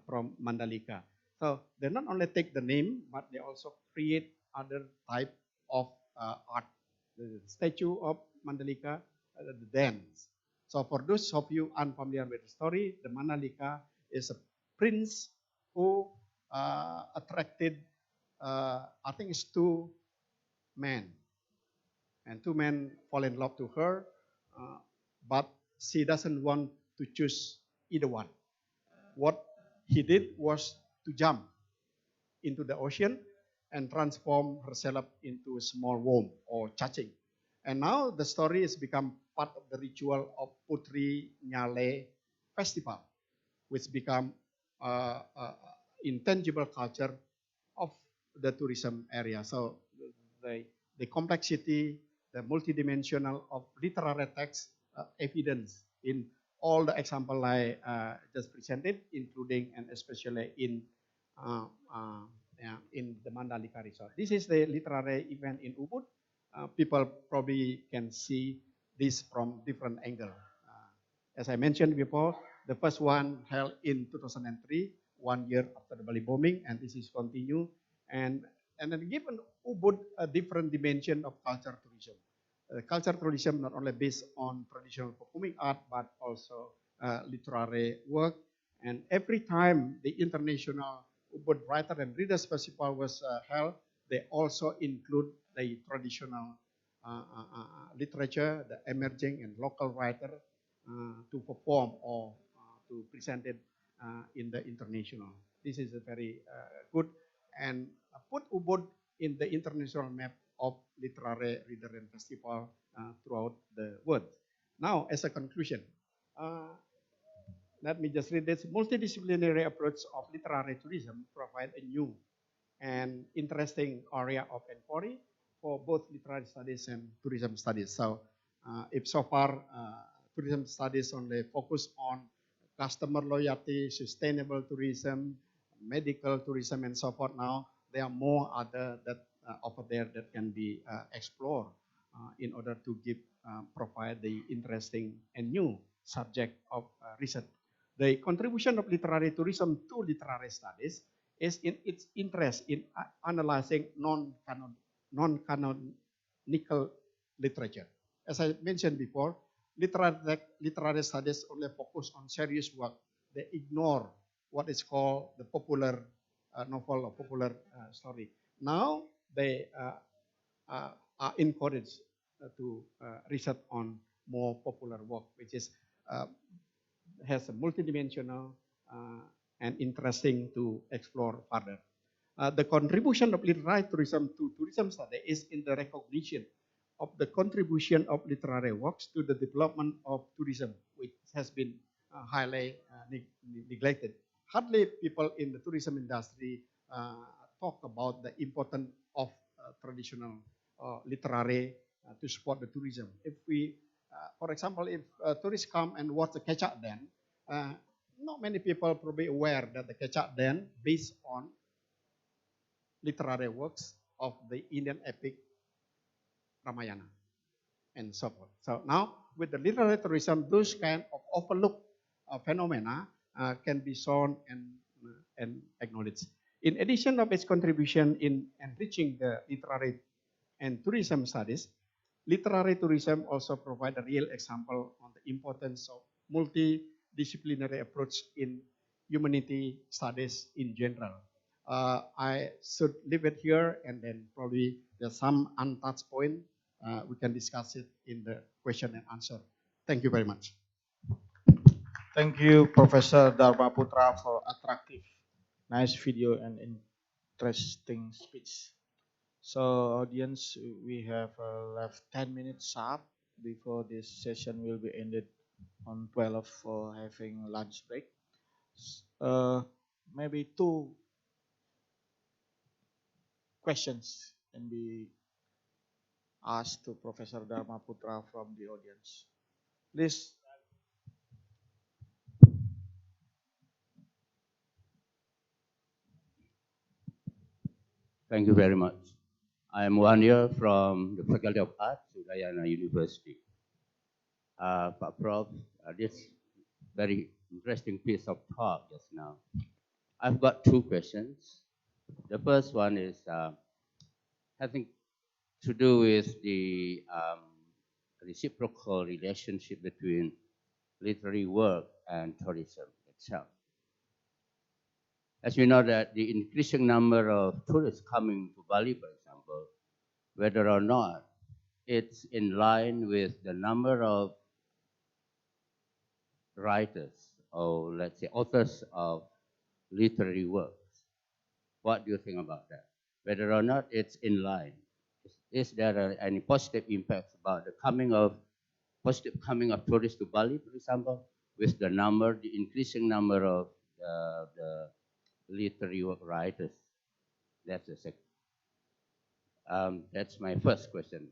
from Mandalika. So they not only take the name, but they also create other type of art. The statue of Mandalika, the dance. So for those of you unfamiliar with the story, the Mandalika is a prince who attracted, I think it's two men. And two men fall in love to her, but she doesn't want to choose either one. What he did was to jump into the ocean and transform herself into a small worm or cacing. And now the story has become part of the ritual of Putri Nyale Festival, which become intangible culture of the tourism area. So the complexity, the multidimensional of literary text evidence in all the example I just presented, including and especially in the Mandalika Resort. This is the literary event in Ubud. People probably can see this from different angle. As I mentioned before, the first one held in 2003, 1 year after the Bali bombing, and this is continued. And then given Ubud a different dimension of culture tourism. Culture tourism not only based on traditional performing art, but also literary work. And every time the international Ubud Writer and Readers Festival was held, they also include the traditional literature, the emerging and local writer to perform or to present it in the international. This is a very good and put Ubud in the international map of literary reader and festival throughout the world. Now, as a conclusion, let me just read this. Multidisciplinary approach of literary tourism provide a new and interesting area of inquiry for both literary studies and tourism studies. So, if so far tourism studies only focus on customer loyalty, sustainable tourism, medical tourism, and so forth, now there are more other that over there that can be explored in order to give provide the interesting and new subject of research. The contribution of literary tourism to literary studies is in its interest in analyzing non-canonical literature. As I mentioned before, literary studies only focus on serious work. They ignore what is called the popular novel or popular story. Now they are encouraged to research on more popular work, which is has a multidimensional and interesting to explore further. The contribution of literary tourism to tourism study is in the recognition of the contribution of literary works to the development of tourism, which has been highly neglected. Hardly people in the tourism industry talk about the importance of traditional literary to support the tourism. If we, for example, if tourists come and watch the Kecak Dance, not many people probably aware that the Kecak Dance based on literary works of the Indian epic Ramayana and so forth. So now with the literary tourism, those kind of overlooked phenomena can be shown and acknowledged. In addition of its contribution in enriching the literary and tourism studies, literary tourism also provide a real example on the importance of multidisciplinary approach in humanity studies in general. I should leave it here, and then probably there's some untouched point. We can discuss it in the question and answer. Thank you very much.
Thank you, Professor Dharma Putra, for attractive, nice video and interesting speech. So audience, we have left 10 minutes sharp before this session will be ended on 12 for having lunch break. Maybe two questions can be asked to Professor Dharma Putra from the audience. Please.
Thank you very much. I am 1 year from the Faculty of Arts, Udayana University. Pak Prof, this very interesting piece of talk just now. I've got two questions. The first one is having to do with the reciprocal relationship between literary work and tourism itself. As we know that the increasing number of tourists coming to Bali, for example, whether or not it's in line with the number of writers or let's say authors of literary works. What do you think about that? Whether or not it's in line. Is there any positive impacts about the positive coming of tourists to Bali, for example, with the increasing number of the literary work writers? That's the second. That's my first question.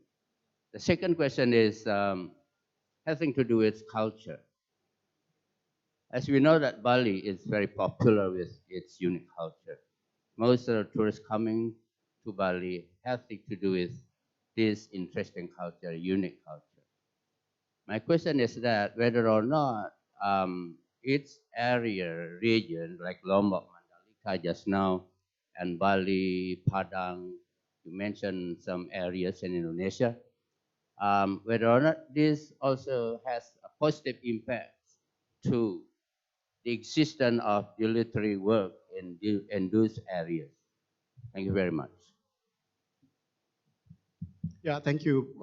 The second question is having to do with culture. As we know that Bali is very popular with its unique culture. Most of the tourists coming to Bali have to do with this interesting culture, unique culture. My question is that whether or not its region, like Lombok, Mandalika just now, and Bali, Padang, you mentioned some areas in Indonesia, whether or not this also has a positive impact to the existence of the literary work in those areas. Thank you very much.
Yeah, thank you,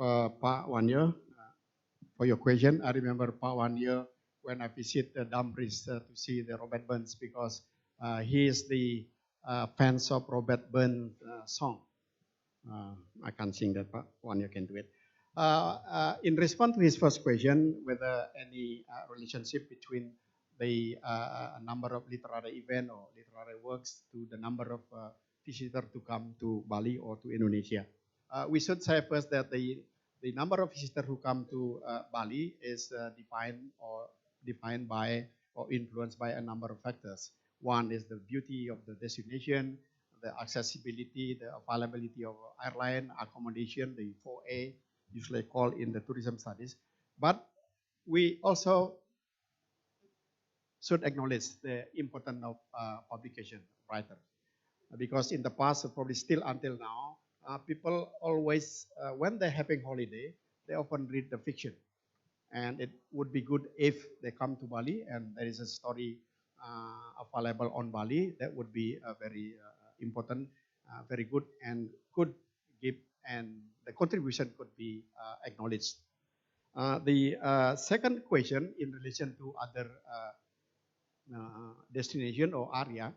Pak Wanya, for your question. I remember Pak Wanya when I visit the Dumfries to see the Robert Burns because he is the fans of Robert Burns' song. I can't sing that, Pak Wanya can do it. In response to his first question, whether any relationship between the number of literary event or literary works to the number of visitors to come to Bali or to Indonesia. We should say first that the number of visitors who come to Bali is defined by or influenced by a number of factors. One is the beauty of the destination, the accessibility, the availability of airline, accommodation, the 4A, usually called in the tourism studies. But we also should acknowledge the importance of publication writer. Because in the past, probably still until now, people always, when they're having holiday, they often read the fiction. And it would be good if they come to Bali and there is a story available on Bali. That would be very important, very good, and could give, and the contribution could be acknowledged. The second question in relation to other destination or area,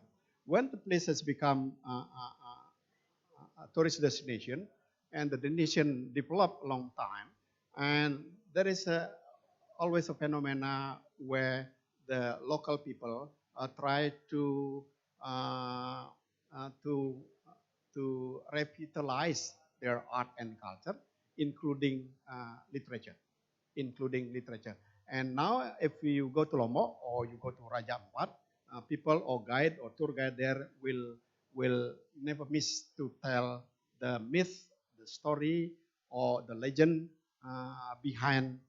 when the place has become a tourist destination and the destination developed a long time, and there is always a phenomena where the local people try to revitalize their art and culture, including literature. And now, if you go to Lombok or you go to Raja Ampat, people or guide or tour guide there will never miss to tell the myth, the story, or the legend behind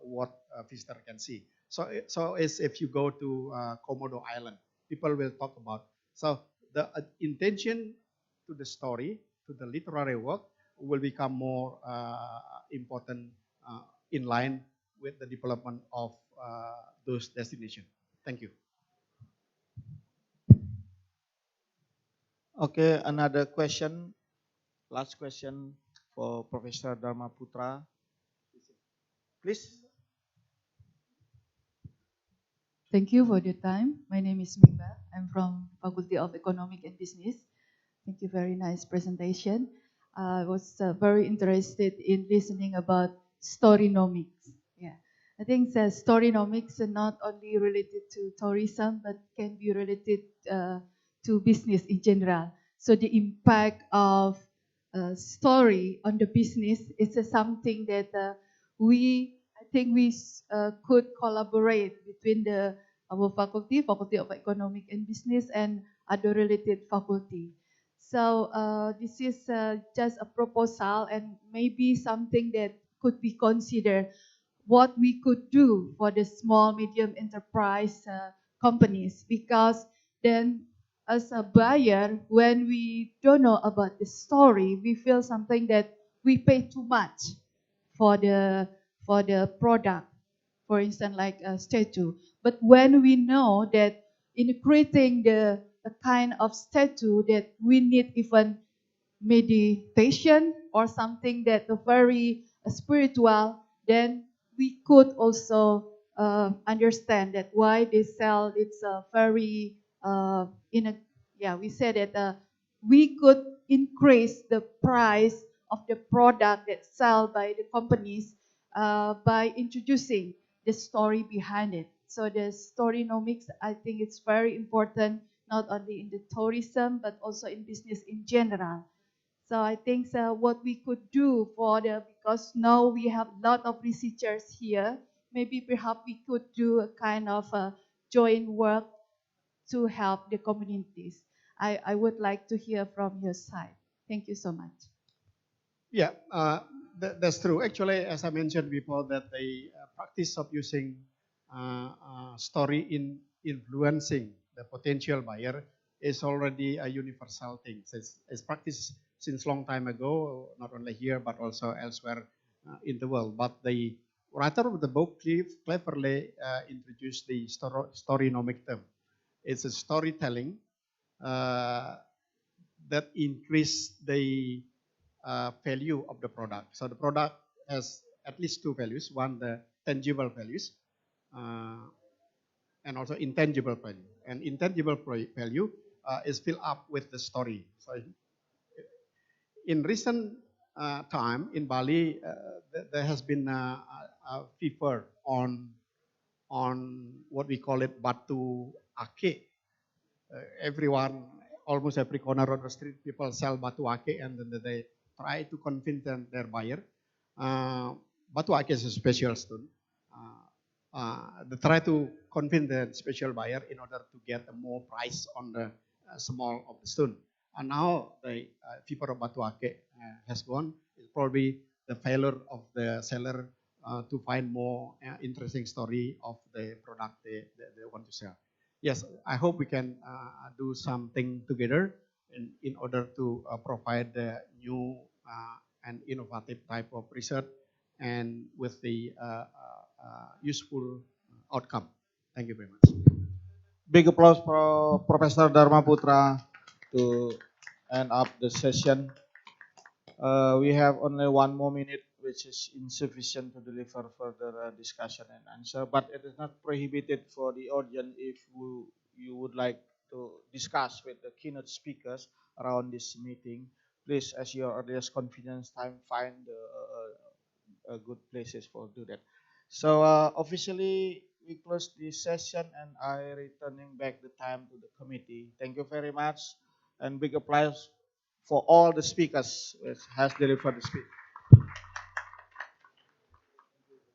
what a visitor can see. So as if you go to Komodo Island, people will talk about. So the intention to the story, to the literary work, will become more important in line with the development of those destinations. Thank you.
Okay, another question. Last question for Professor Dharma Putra. Please.
Thank you for your time. My name is Mimba. I'm from Faculty of Economic and Business. Thank you, very nice presentation. I was very interested in listening about storynomics. Yeah, I think the storynomics are not only related to tourism, but can be related to business in general. So the impact of story on the business is something that I think we could collaborate between our Faculty of Economic and Business, and other related faculty. So this is just a proposal and maybe something that could be considered what we could do for the small medium enterprise companies, because then as a buyer, when we don't know about the story, we feel something that we pay too much for the product, for instance, like a statue. But when we know that in creating the kind of statue that we need even meditation or something that very spiritual, then we could also understand that why they sell it's a very in a yeah, we said that we could increase the price of the product that sell by the companies by introducing the story behind it. So the storynomics, I think it's very important, not only in the tourism but also in business in general. So I think what we could do because now we have a lot of researchers here, maybe perhaps we could do a kind of joint work to help the communities. I would like to hear from your side. Thank you so much.
Yeah, that's true. Actually, as I mentioned before, that the practice of using story in influencing the potential buyer is already a universal thing. It's practiced since long time ago, not only here but also elsewhere in the world. But the writer of the book cleverly introduced the storynomic term. It's a storytelling that increase the value of the product. So the product has at least two values. One, the tangible values, and also intangible value. And intangible value is filled up with the story. So in recent time in Bali, there has been a fever on what we call it batu ake. Everyone, almost every corner of the street, people sell batu ake, and then they try to convince their buyer. Batu ake is a special stone. They try to convince the special buyer in order to get a more price on the small of the stone. And now the fever of batu ake has gone. It's probably the failure of the seller to find more interesting story of the product they want to sell. Yes, I hope we can do something together in order to provide the new and innovative type of research and with the useful outcome. Thank you very much.
Big applause for Professor Dharma Putra to end up the session. We have only 1 more minute, which is insufficient to deliver further discussion and answer, but it is not prohibited for the audience if you would like to discuss with the keynote speakers around this meeting. Please, as your earliest convenience time, find good places for do that. So officially, we close this session, and I returning back the time to the committee. Thank you very much, and big applause for all the speakers which has delivered the speech.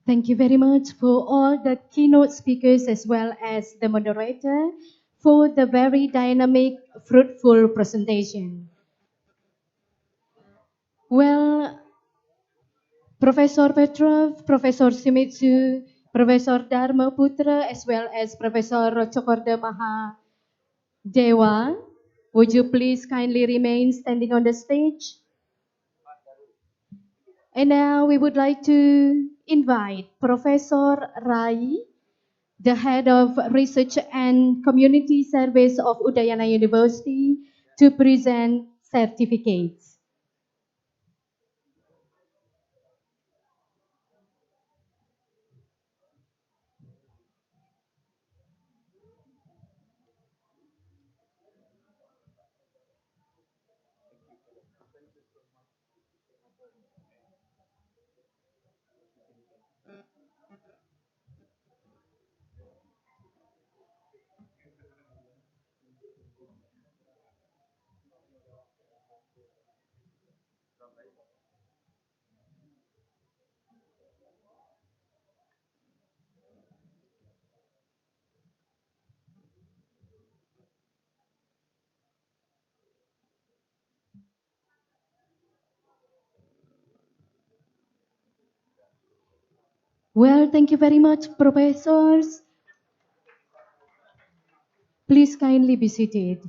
Thank you very much for all the keynote speakers as well as the moderator for the very dynamic, fruitful presentation. Well, Professor Petrov, Professor Simitsu, Professor Dharma Putra, as well as Professor Chokorda Maha Dewa, would you please kindly remain standing on the stage? And now we would like to invite Professor Rai, the Head of Research and Community Service of Udayana University, to present certificates.
Well, thank you very much, professors. Please kindly be seated.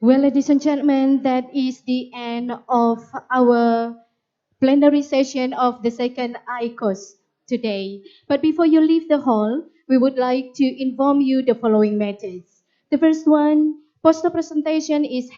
Well, ladies and gentlemen, that is the end of our plenary session of the second ICOS today. But before you leave the hall, we would like to inform you the following matters. The first one, poster presentation is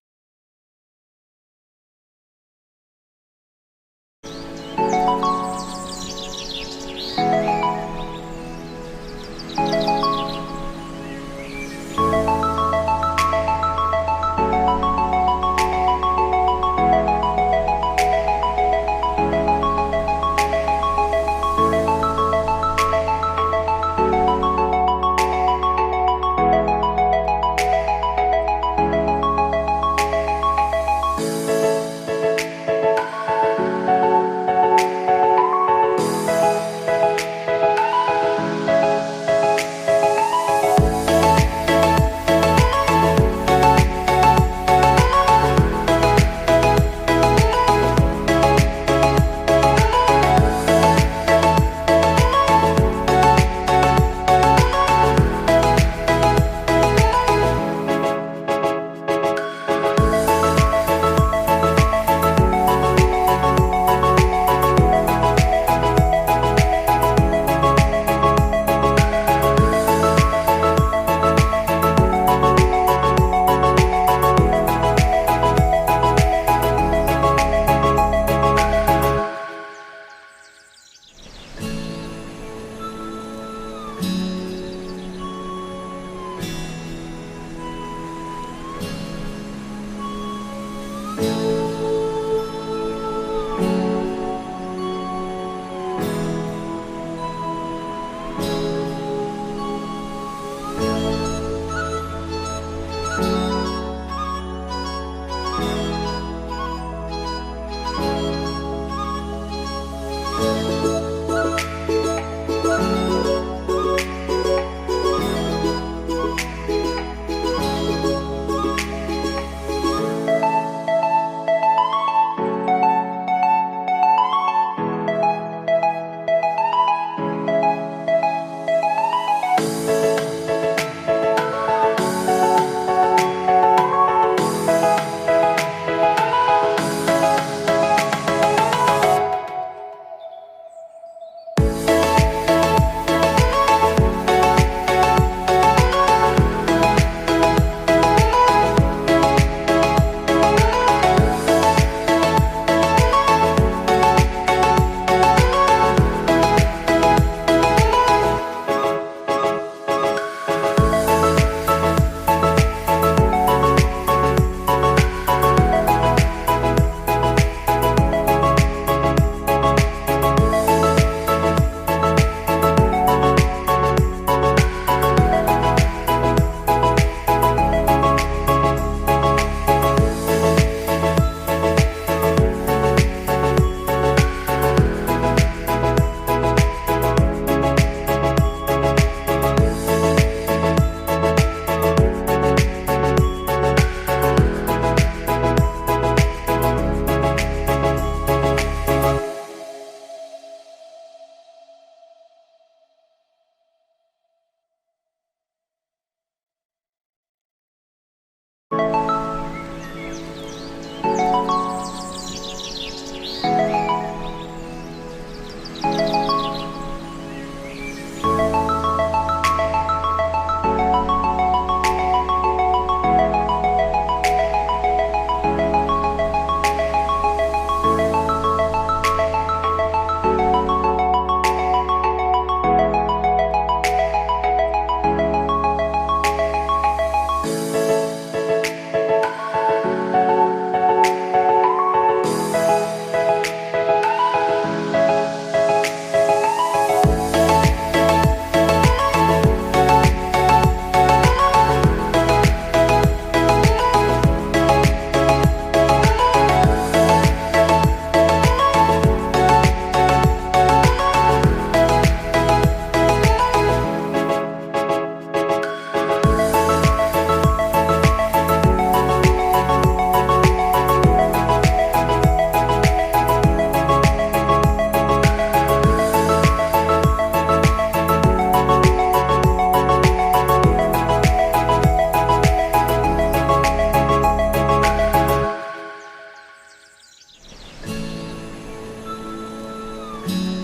Thank you.